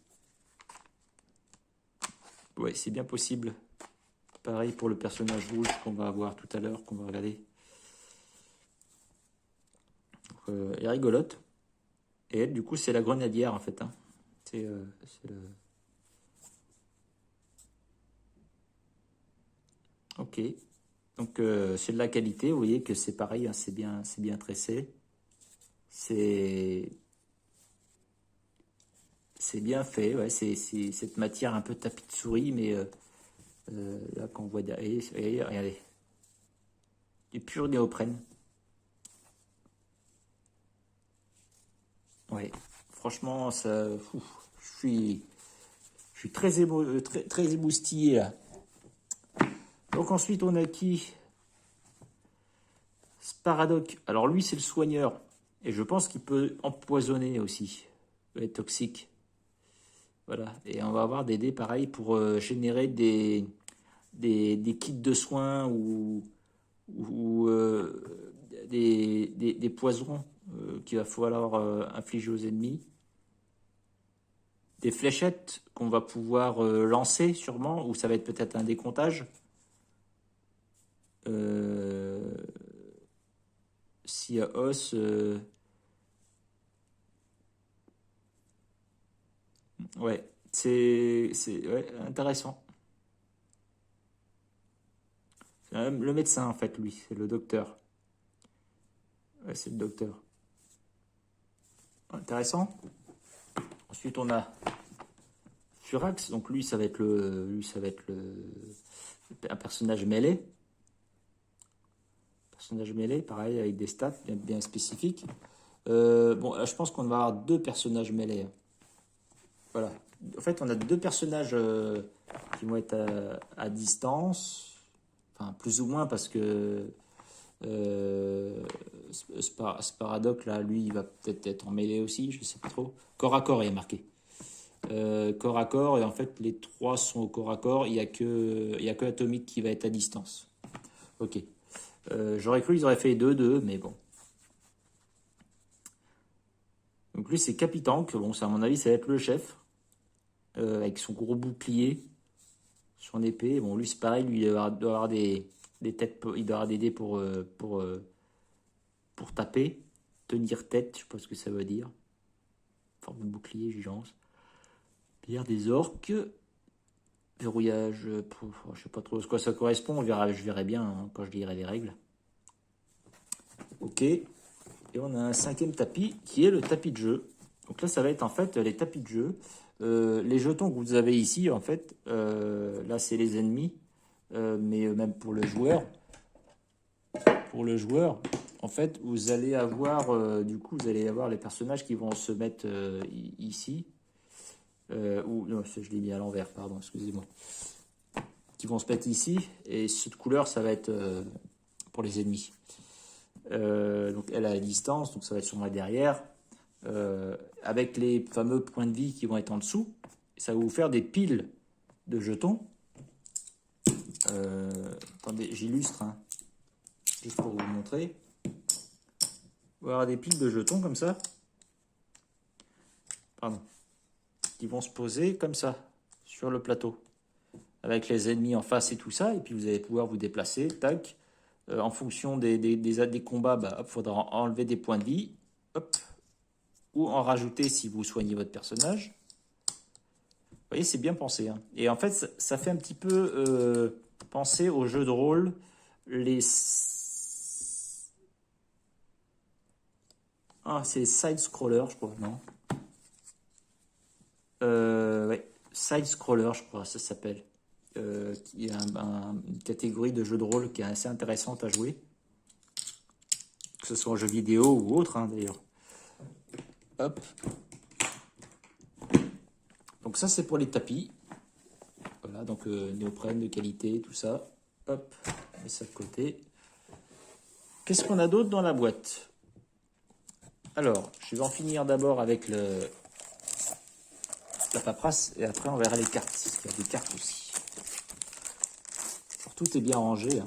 Ouais, c'est bien possible. Pareil pour le personnage rouge qu'on va avoir tout à l'heure, qu'on va regarder. Elle est rigolote. Et elle, du coup, c'est la grenadière, en fait. Hein. C'est le... Ok. Donc, c'est de la qualité. Vous voyez que c'est pareil, hein, c'est bien tressé. C'est bien fait. Ouais, c'est cette matière un peu tapis de souris, mais là, quand on voit derrière, regardez. Du pur néoprène. Ouais, franchement, ça, je suis très émoustillé là. Donc ensuite, on a qui? Sparadoc. Alors lui, c'est le soigneur. Et je pense qu'il peut empoisonner aussi. Il peut être toxique. Voilà. Et on va avoir des dés pareils pour générer des kits de soins ou des poisons qu'il va falloir infliger aux ennemis. Des fléchettes qu'on va pouvoir lancer sûrement, ou ça va être peut-être un décomptage. S'il y a os, ouais, c'est ouais, intéressant. C'est le médecin en fait, lui, c'est le docteur. Ouais, c'est le docteur. Intéressant. Ensuite, on a Furax, donc lui, ça va être un personnage mêlé. Personnage mêlé, pareil, avec des stats bien spécifiques. Bon, je pense qu'on va avoir deux personnages mêlés, hein. Voilà. En fait, on a deux personnages qui vont être à distance. Enfin, plus ou moins, parce que Sparadoc, là, lui, il va peut-être être en mêlée aussi, je sais pas trop. Corps à corps, il est marqué. Corps à corps, et en fait, les trois sont au corps à corps. Il y a que Atomic qui va être à distance. Ok. J'aurais cru qu'ils auraient fait 2-2, mais bon. Donc lui, c'est Capitank. Bon, ça, à mon avis, ça va être le chef. Avec son gros bouclier, son épée. Bon, lui, c'est pareil. Lui, il doit avoir des têtes. Il doit avoir des dés pour taper. Tenir tête, je sais pas ce que ça veut dire. Forme de bouclier, jugeance. Pierre des orques. Verrouillage. Je sais pas trop à quoi ça correspond. Je verrai bien, hein, quand je lirai les règles. Ok. Et on a un cinquième tapis qui est le tapis de jeu. Donc là, ça va être en fait les tapis de jeu. Les jetons que vous avez ici, en fait, là, c'est les ennemis. Mais même pour le joueur, en fait, vous allez avoir, du coup, vous allez avoir les personnages qui vont se mettre ici. Ou non, je l'ai mis à l'envers, pardon, excusez-moi. Qui vont se mettre ici. Et cette couleur, ça va être pour les ennemis. Donc elle est à distance, donc ça va être sur moi derrière. Avec les fameux points de vie qui vont être en dessous. Ça va vous faire des piles de jetons. Attendez, j'illustre, hein, juste pour vous montrer. Vous allez avoir des piles de jetons comme ça. Pardon. Qui vont se poser comme ça sur le plateau. Avec les ennemis en face et tout ça. Et puis vous allez pouvoir vous déplacer. Tac. En fonction des combats, bah, il faudra enlever des points de vie. Hop. Ou en rajouter si vous soignez votre personnage. Vous voyez, c'est bien pensé, hein. Et en fait, ça fait un petit peu penser aux jeux de rôle. C'est side-scroller, je crois, non? Ouais, side-scroller, je crois, ça s'appelle. Qui est une catégorie de jeux de rôle qui est assez intéressante à jouer. Que ce soit en jeu vidéo ou autre, hein, d'ailleurs. Hop. Donc ça, c'est pour les tapis. Voilà, donc néoprène de qualité, tout ça. Hop, on met ça de côté. Qu'est-ce qu'on a d'autre dans la boîte? Alors, je vais en finir d'abord avec la paperasse et après on verra les cartes. Il y a des cartes aussi. Alors, tout est bien rangé, hein.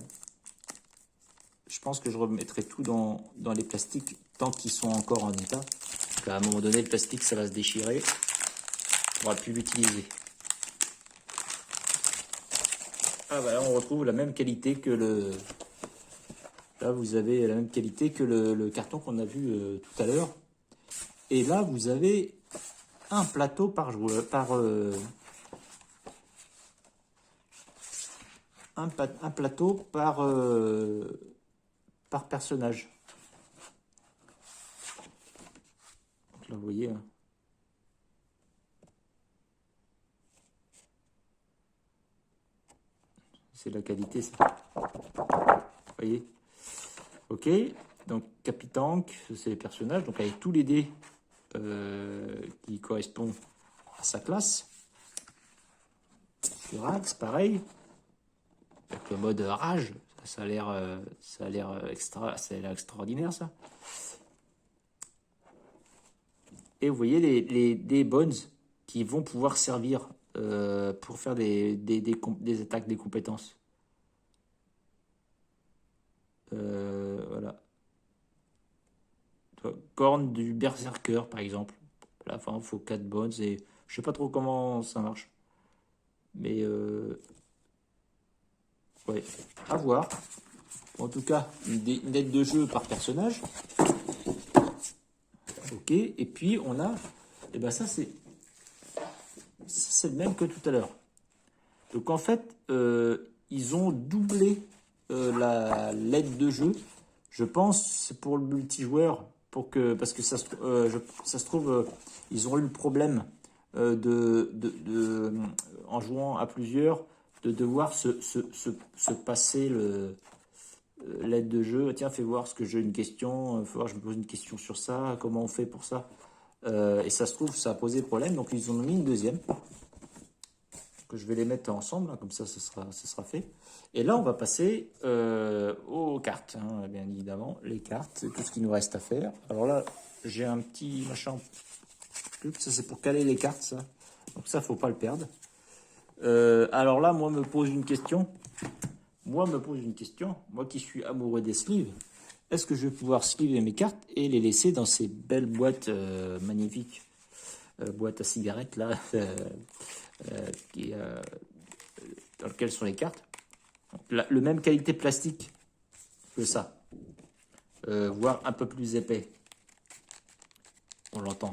Je pense que je remettrai tout dans les plastiques tant qu'ils sont encore en état. Parce qu'à un moment donné, le plastique, ça va se déchirer. On ne pourra plus l'utiliser. Ah bah là, on retrouve la même qualité que le... Là, vous avez la même qualité que le carton qu'on a vu tout à l'heure. Et là, vous avez un plateau par joueur, un plateau par personnage. Donc là, vous voyez, hein. C'est de la qualité, ça. Vous voyez? Ok, donc Capitank, c'est les personnages, donc avec tous les dés qui correspondent à sa classe. Furax, pareil. Avec le mode rage, ça a l'air extraordinaire, ça. Et vous voyez les dés bones qui vont pouvoir servir pour faire des attaques, des compétences. Voilà. Corne du berserker, par exemple. À la fin, il faut 4 bones et je sais pas trop comment ça marche. Mais ouais, à voir. En tout cas, une aide de jeu par personnage. Ok, et puis on a... Et ben ça, c'est le même que tout à l'heure. Donc en fait, ils ont doublé l'aide de jeu. Je pense c'est pour le multijoueur, parce que ça se trouve, ils ont eu le problème en jouant à plusieurs, de devoir se passer l'aide de jeu. Tiens, fais voir ce que j'ai une question, fais voir, je me pose une question sur ça, comment on fait pour ça. Et ça se trouve, ça a posé problème, donc ils en ont mis une deuxième. Que je vais les mettre ensemble, hein, comme ça, ce sera fait. Et là, on va passer aux cartes, hein, bien évidemment. Les cartes, c'est tout ce qu'il nous reste à faire. Alors là, j'ai un petit machin. Ça, c'est pour caler les cartes, ça. Donc ça, faut pas le perdre. Alors là, moi, me pose une question. Moi qui suis amoureux des sleeves, est-ce que je vais pouvoir sleever mes cartes et les laisser dans ces belles boîtes magnifiques, boîtes à cigarettes, là, dans lesquelles sont les cartes. Donc, le même qualité plastique que ça, voire un peu plus épais. On l'entend.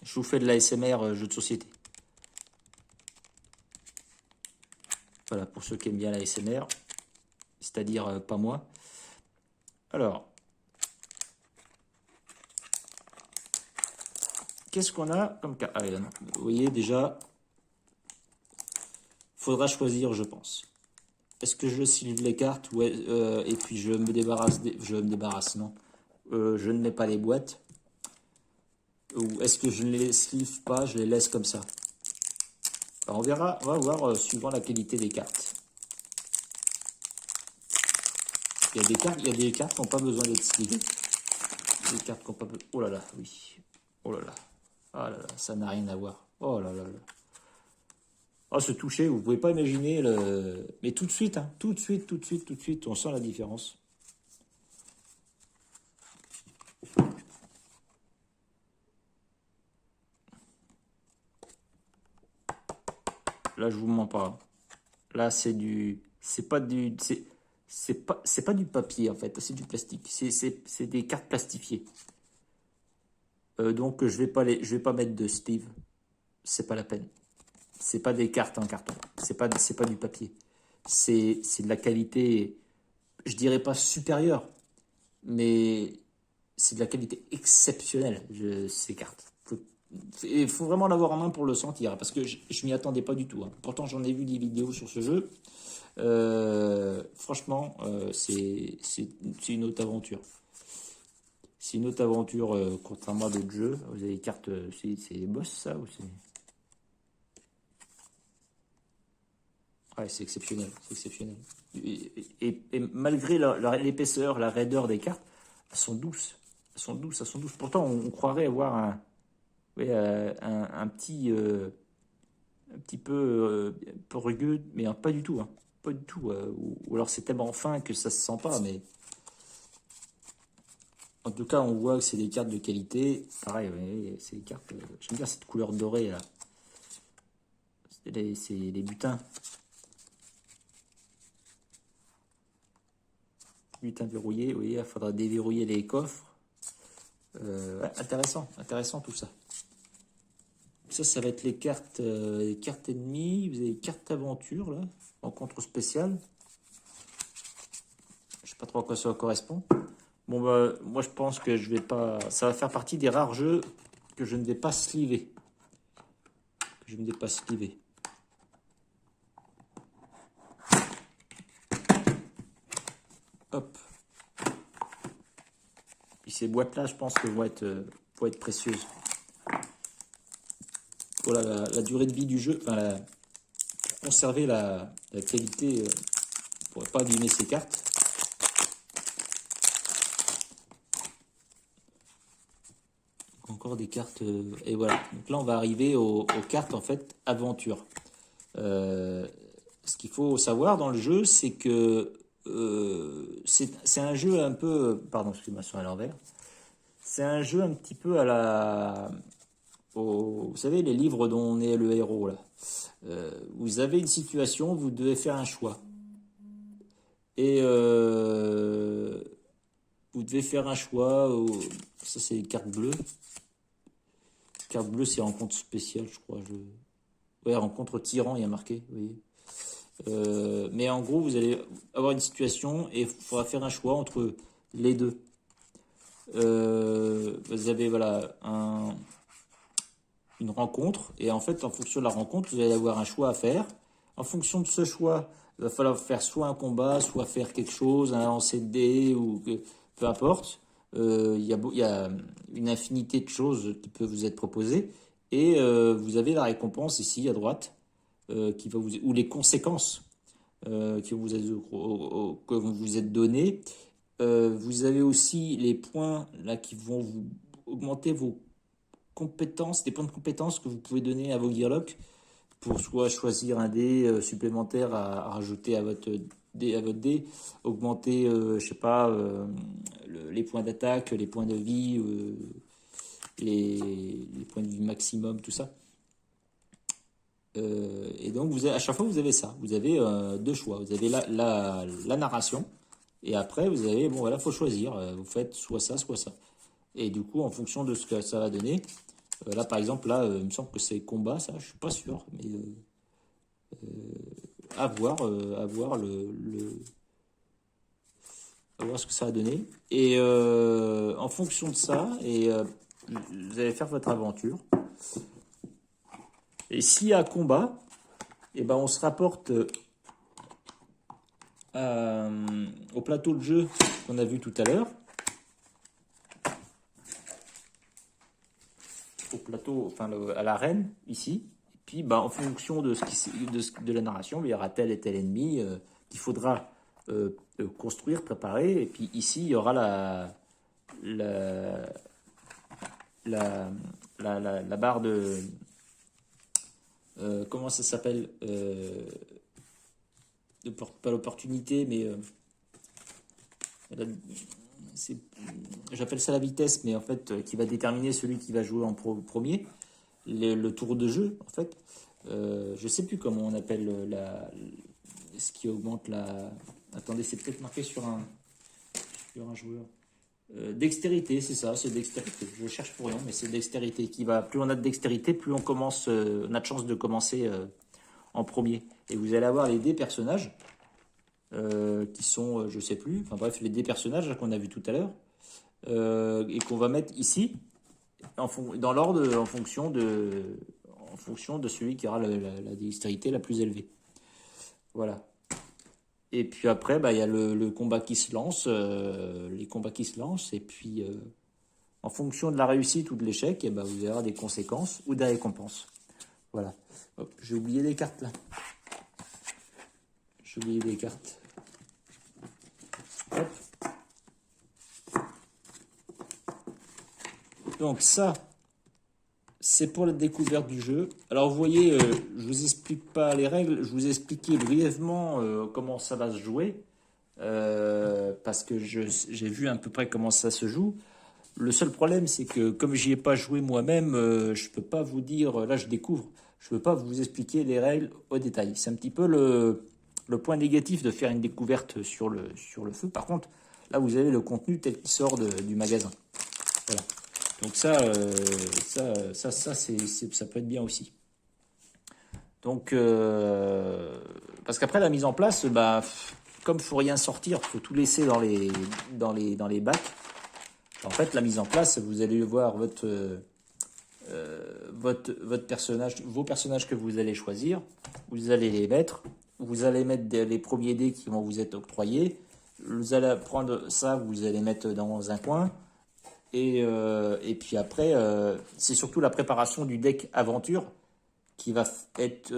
Je vous fais de l'ASMR jeu de société. Voilà, pour ceux qui aiment bien l'ASMR, c'est-à-dire pas moi. Alors, qu'est-ce qu'on a comme carte? Vous voyez déjà, faudra choisir, je pense. Est-ce que je sleeve les cartes et puis je me débarrasse, non. Je ne mets pas les boîtes. Ou est-ce que je ne les sleeve pas, je les laisse comme ça? Alors on verra, on va voir suivant la qualité des cartes. Il y a des cartes qui n'ont pas besoin d'être slivées. Des cartes qui n'ont pas besoin... Oh là là, oui. Oh là là. Ah là là, ça n'a rien à voir. Oh là là là. Oh, ce toucher, vous pouvez pas imaginer le... Mais tout de suite, hein, tout de suite, on sent la différence. Là, je vous mens pas. Là, c'est du... C'est pas du... C'est pas du papier, en fait. C'est du plastique. C'est des cartes plastifiées. Donc, je vais pas mettre de sleeve. C'est pas la peine. C'est pas des cartes en carton. C'est pas du papier. C'est de la qualité, je dirais pas supérieure, mais c'est de la qualité exceptionnelle, ces cartes. Il faut vraiment l'avoir en main pour le sentir, parce que je m'y attendais pas du tout, hein. Pourtant, j'en ai vu des vidéos sur ce jeu. Franchement, c'est une autre aventure. C'est une autre aventure, contrairement à d'autres jeux. Vous avez les cartes, c'est les boss, ça, ou c'est... Ouais, c'est exceptionnel, c'est exceptionnel. Et malgré l'épaisseur, la raideur des cartes, elles sont douces. Elles sont douces, elles sont douces. Pourtant, on croirait avoir ouais, un petit peu rugueux, mais pas du tout, hein. Pas du tout. Ou alors c'est tellement fin que ça se sent pas, mais en tout cas, on voit que c'est des cartes de qualité. Pareil, ouais, c'est des cartes. J'aime bien cette couleur dorée là. C'est les butins. Butin verrouillé, oui, il faudra déverrouiller les coffres. Ouais, intéressant tout ça. Ça va être les cartes ennemies. Vous avez les cartes aventure là, rencontre spéciale. Je sais pas trop à quoi ça correspond. Bon bah, moi je pense que je vais pas. Ça va faire partie des rares jeux que je ne vais pas sliver. Hop. Et ces boîtes-là, je pense que vont être précieuses. Voilà la durée de vie du jeu, enfin pour conserver la qualité, pour ne pas abîmer ces cartes. Encore des cartes, et voilà. Donc là, on va arriver aux cartes en fait aventure. Ce qu'il faut savoir dans le jeu, c'est que c'est un jeu un peu, pardon, excusez-moi, sur à l'envers. C'est un jeu un petit peu à vous savez, les livres dont on est le héros là. Vous avez une situation, vous devez faire un choix. Et vous devez faire un choix. Ça, c'est les cartes bleues. Carte bleue, c'est rencontre spéciale, je crois. Ouais, rencontre tyran, il y a marqué, vous voyez. Mais en gros, vous allez avoir une situation et il faudra faire un choix entre les deux. Vous avez voilà, une rencontre. Et en fait, en fonction de la rencontre, vous allez avoir un choix à faire. En fonction de ce choix, il va falloir faire soit un combat, soit faire quelque chose, un lancer de dés, ou peu importe. Il y a une infinité de choses qui peuvent vous être proposées. Et vous avez la récompense ici à droite, ou les conséquences que vous êtes données. Vous avez aussi les points là qui vont vous augmenter vos compétences, des points de compétences que vous pouvez donner à vos gearlocks pour soit choisir un dé supplémentaire à rajouter à votre dé, augmenter, je sais pas, les points d'attaque, les points de vie, les points de vie maximum, tout ça. Et donc, à chaque fois, vous avez ça. Vous avez deux choix. Vous avez la narration. Et après, vous avez, bon, voilà, faut choisir. Vous faites soit ça, soit ça. Et du coup, en fonction de ce que ça va donner, là, par exemple, là, il me semble que c'est combat, ça, je suis pas sûr. Mais à voir ce que ça va donner. Et en fonction de ça, vous allez faire votre aventure. Et s'il y a combat, et ben on se rapporte au plateau de jeu qu'on a vu tout à l'heure. Au plateau, enfin à l'arène, ici. Et puis, ben, en fonction de la narration, il y aura tel et tel ennemi qu'il faudra construire, préparer. Et puis ici, il y aura la, la barre de... comment ça s'appelle pas l'opportunité, mais j'appelle ça la vitesse, mais en fait, qui va déterminer celui qui va jouer en premier, le tour de jeu, en fait. Je sais plus comment on appelle ce qui augmente la... Attendez, c'est peut-être marqué sur un joueur. Dextérité, c'est ça, c'est dextérité. Je cherche pour rien, mais c'est dextérité qui va. Plus on a de dextérité, plus on a de chance de commencer en premier. Et vous allez avoir les dés personnages qui sont, je sais plus, enfin bref, les dés personnages qu'on a vu tout à l'heure et qu'on va mettre ici dans l'ordre en fonction de celui qui aura la dextérité la plus élevée. Voilà. Et puis après, bah, il y a le combat qui se lance, les combats qui se lancent, et puis en fonction de la réussite ou de l'échec, et bah, vous allez avoir des conséquences ou des récompenses. Voilà. Hop, j'ai oublié des cartes là. J'ai oublié des cartes. Hop. Donc ça, c'est pour la découverte du jeu. Alors vous voyez, je vous explique pas les règles, je vous ai expliqué brièvement comment ça va se jouer, parce que j'ai vu à peu près comment ça se joue. Le seul problème, c'est que comme j'y ai pas joué moi-même, je peux pas vous dire, là je découvre, je peux pas vous expliquer les règles au détail. C'est un petit peu le point négatif de faire une découverte sur le feu. Par contre, là vous avez le contenu tel qu'il sort du magasin. Voilà. Donc ça peut être bien aussi. Donc, parce qu'après la mise en place, bah, comme il faut rien sortir, il faut tout laisser dans les bacs. En fait, la mise en place, vous allez voir votre personnage, vos personnages que vous allez choisir. Vous allez les mettre. Vous allez mettre les premiers dés qui vont vous être octroyés. Vous allez prendre ça, vous allez mettre dans un coin. Et puis après, c'est surtout la préparation du deck aventure qui va être,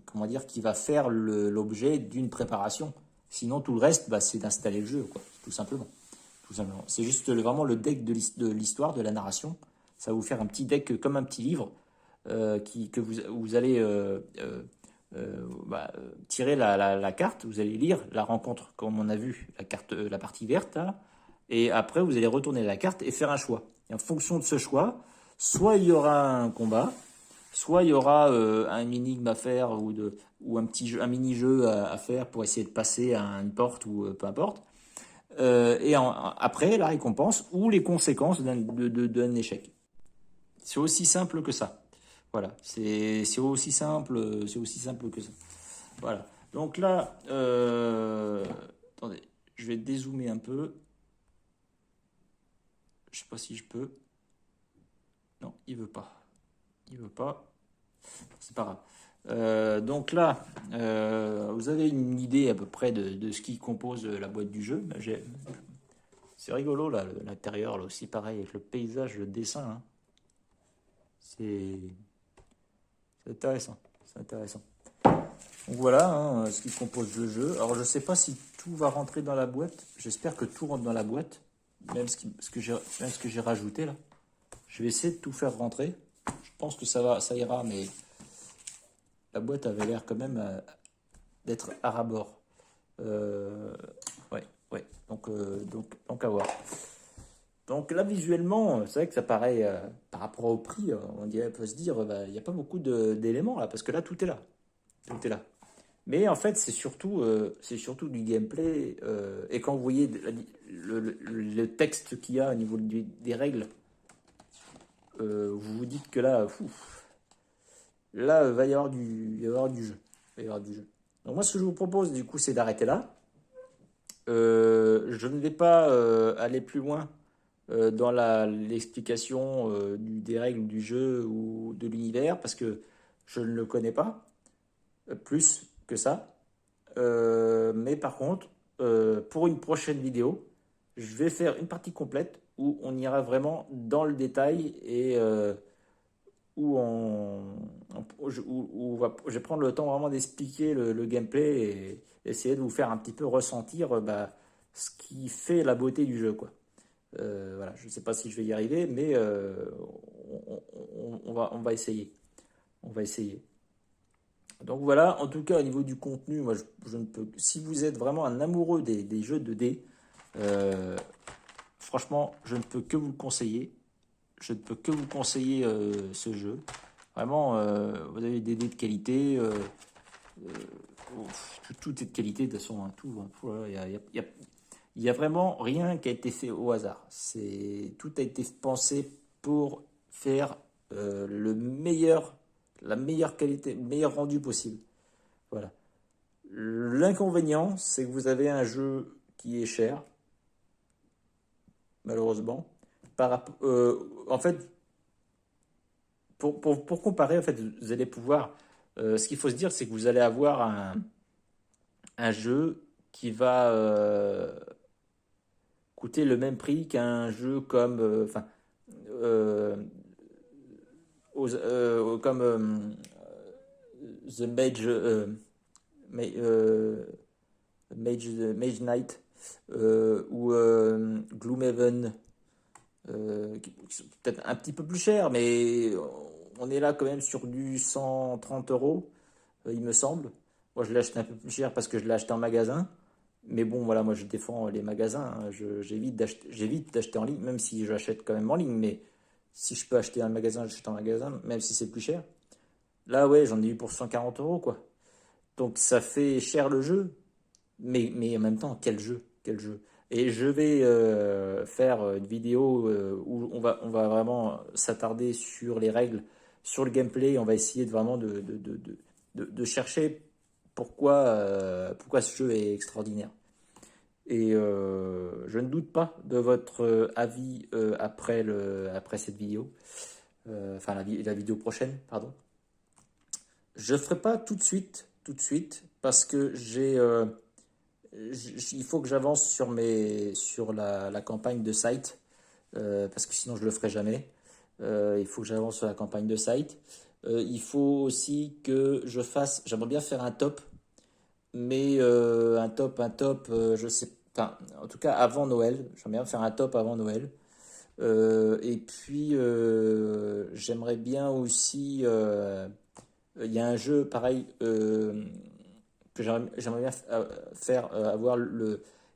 comment dire, qui va faire l'objet d'une préparation. Sinon, tout le reste, bah, c'est d'installer le jeu, quoi, tout simplement. Tout simplement. C'est juste vraiment le deck de l'histoire, de la narration. Ça va vous faire un petit deck comme un petit livre que vous allez tirer la carte, vous allez lire la rencontre, comme on a vu, la partie verte, là. Et après, vous allez retourner la carte et faire un choix. Et en fonction de ce choix, soit il y aura un combat, soit il y aura un énigme à faire ou un mini-jeu à faire pour essayer de passer à une porte ou peu importe. Après, la récompense ou les conséquences d'un échec. C'est aussi simple que ça. Voilà, c'est aussi simple que ça. Voilà. Donc là, attendez, je vais dézoomer un peu. Je sais pas si je peux. Non, il veut pas. Il veut pas. C'est pas grave. Donc là, vous avez une idée à peu près de ce qui compose la boîte du jeu. C'est rigolo là, l'intérieur là aussi pareil avec le paysage, le dessin, hein. C'est c'est intéressant. C'est intéressant. Donc voilà, hein, ce qui compose le jeu. Alors je sais pas si tout va rentrer dans la boîte. J'espère que tout rentre dans la boîte. Même ce que j'ai rajouté là. Je vais essayer de tout faire rentrer. Je pense que ça ira, mais la boîte avait l'air quand même d'être à ras-bord. Euh, ouais, ouais. Donc à voir. Donc là, visuellement, c'est vrai que ça paraît, par rapport au prix, on peut se dire, bah, il n'y a pas beaucoup d'éléments là, parce que là, tout est là. Tout est là. Mais en fait, c'est surtout du gameplay. Et quand vous voyez le texte qu'il y a au niveau des règles, vous vous dites que là, là, il va y avoir du jeu. Il va y avoir du jeu. Donc moi, ce que je vous propose, du coup, c'est d'arrêter là. Je ne vais pas aller plus loin dans l'explication des règles du jeu ou de l'univers, parce que je ne le connais pas plus que ça. Mais par contre, pour une prochaine vidéo, je vais faire une partie complète où on ira vraiment dans le détail et où, je vais prendre le temps vraiment d'expliquer le gameplay et essayer de vous faire un petit peu ressentir bah, ce qui fait la beauté du jeu, quoi. Voilà, je ne sais pas si je vais y arriver, mais on va essayer. On va essayer. Donc voilà, en tout cas au niveau du contenu, moi je ne peux. Si vous êtes vraiment un amoureux des jeux 2D, euh, franchement, je ne peux que vous le conseiller. Je ne peux que vous conseiller ce jeu. Vraiment, vous avez des dés de qualité. Euh, tout est de qualité de toute façon, hein, tout. Hein. Voilà, il y a vraiment rien qui a été fait au hasard. Tout a été pensé pour faire la meilleure qualité, le meilleur rendu possible. Voilà. L'inconvénient, c'est que vous avez un jeu qui est cher, malheureusement. En fait, pour comparer, en fait, vous allez pouvoir. Ce qu'il faut se dire, c'est que vous allez avoir un jeu qui va coûter le même prix qu'un jeu comme, euh, comme The Mage Knight ou Gloomhaven, qui sont peut-être un petit peu plus chers, mais on est là quand même sur du 130 euros, il me semble. Moi, je l'ai acheté un peu plus cher parce que je l'ai acheté en magasin. Mais bon, voilà, moi je défends les magasins, hein. J'évite d'acheter en ligne, même si j'achète quand même en ligne. Mais si je peux acheter un magasin, j'achète en magasin, même si c'est plus cher. Là, ouais, j'en ai eu pour 140 euros, quoi. Donc ça fait cher le jeu. Mais en même temps, quel jeu, quel jeu. Et je vais faire une vidéo où on va vraiment s'attarder sur les règles, sur le gameplay. On va essayer de vraiment de chercher pourquoi ce jeu est extraordinaire. Et je ne doute pas de votre avis après cette vidéo, enfin la vidéo prochaine, pardon. Je ne ferai pas tout de suite, parce que il faut que j'avance sur la campagne de site, parce que sinon je le ferai jamais. Il faut que j'avance sur la campagne de site. Il faut aussi que j'aimerais bien faire un top, mais un top, je sais, enfin, en tout cas avant Noël. J'aimerais bien faire un top avant Noël. Et puis j'aimerais bien aussi, il y a un jeu pareil que j'aimerais bien faire avoir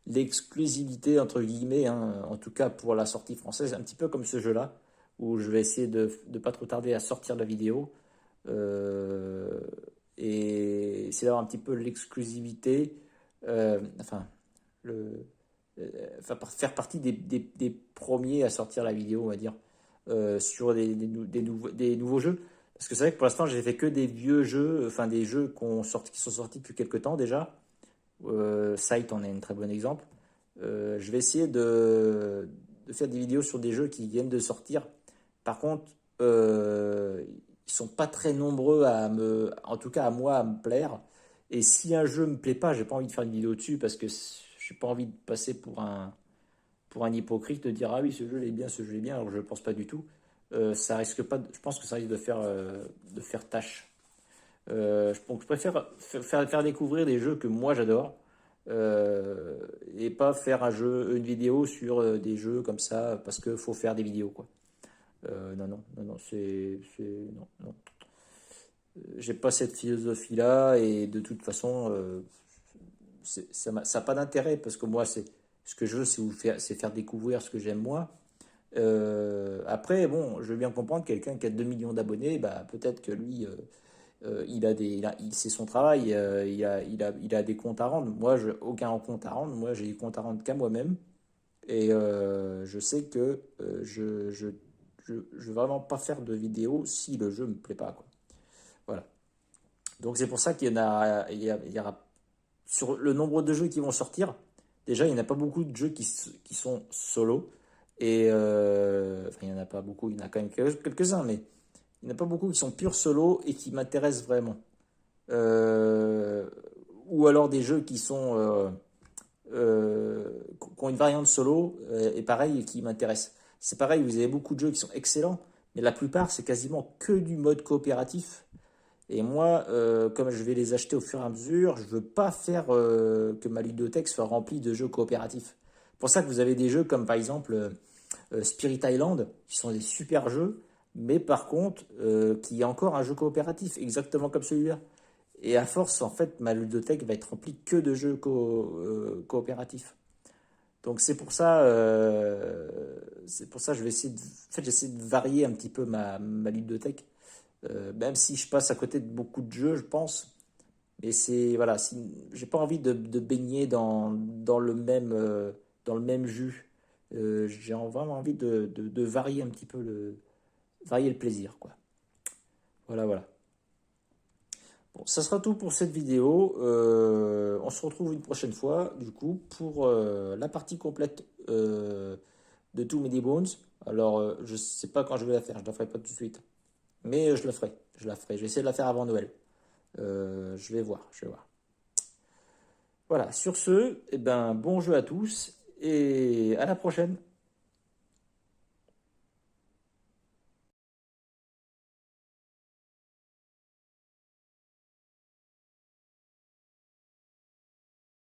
l'exclusivité entre guillemets, hein, en tout cas pour la sortie française, un petit peu comme ce jeu-là, où je vais essayer de ne pas trop tarder à sortir la vidéo. Euh, et c'est d'avoir un petit peu l'exclusivité, enfin, le, enfin, faire partie des premiers à sortir la vidéo, on va dire, sur des nouveaux jeux. Parce que c'est vrai que pour l'instant, j'ai fait que des vieux jeux, enfin des jeux qui sont sortis depuis quelques temps déjà. Sight en est un très bon exemple. Je vais essayer de faire des vidéos sur des jeux qui viennent de sortir. Par contre, ils sont pas très nombreux en tout cas à moi, à me plaire. Et si un jeu me plaît pas, j'ai pas envie de faire une vidéo dessus parce que j'ai pas envie de passer pour un hypocrite de dire ah oui ce jeu est bien, ce jeu est bien, alors je ne pense pas du tout. Ça risque pas, je pense que ça risque de faire tâche. Donc je préfère faire découvrir des jeux que moi j'adore et pas faire une vidéo sur des jeux comme ça parce qu'il faut faire des vidéos quoi. Non, non, non, non, non, non. J'ai pas cette philosophie-là et de toute façon, ça n'a pas d'intérêt parce que moi, ce que je veux, c'est faire découvrir ce que j'aime moi. Après, bon, je veux bien comprendre quelqu'un qui a 2 millions d'abonnés, bah, peut-être que lui, c'est son travail, il a des comptes à rendre. Moi, je aucun compte à rendre. Moi, j'ai des comptes à rendre qu'à moi-même. Et je sais que je vais vraiment pas faire de vidéo si le jeu me plaît pas, quoi. Voilà. Donc c'est pour ça il y aura sur le nombre de jeux qui vont sortir. Déjà, il n'y en a pas beaucoup de jeux qui sont solo. Et enfin, il n'y en a pas beaucoup, il y en a quand même quelques-uns, mais il n'y en a pas beaucoup qui sont purs solo et qui m'intéressent vraiment. Euh, ou alors des jeux qui ont une variante solo et pareil, qui m'intéressent. C'est pareil, vous avez beaucoup de jeux qui sont excellents, mais la plupart, c'est quasiment que du mode coopératif. Et moi, comme je vais les acheter au fur et à mesure, je veux pas faire que ma ludothèque soit remplie de jeux coopératifs. C'est pour ça que vous avez des jeux comme par exemple Spirit Island, qui sont des super jeux, mais par contre, qui est encore un jeu coopératif, exactement comme celui-là. Et à force, en fait, ma ludothèque va être remplie que de jeux coopératifs. Donc c'est pour ça que je vais essayer en fait, j'essaie de varier un petit peu ma ludothèque. Même si je passe à côté de beaucoup de jeux, je pense. Mais voilà, j'ai pas envie de baigner dans le même jus. J'ai vraiment envie de varier un petit peu varier le plaisir, quoi. Voilà, voilà. Bon, ça sera tout pour cette vidéo. On se retrouve une prochaine fois, du coup, pour la partie complète de Too Many Bones. Alors, je sais pas quand je vais la faire, je la ferai pas tout de suite. Mais je la ferai, je la ferai. Je vais essayer de la faire avant Noël. Je vais voir, je vais voir. Voilà, sur ce, eh ben, bon jeu à tous et à la prochaine.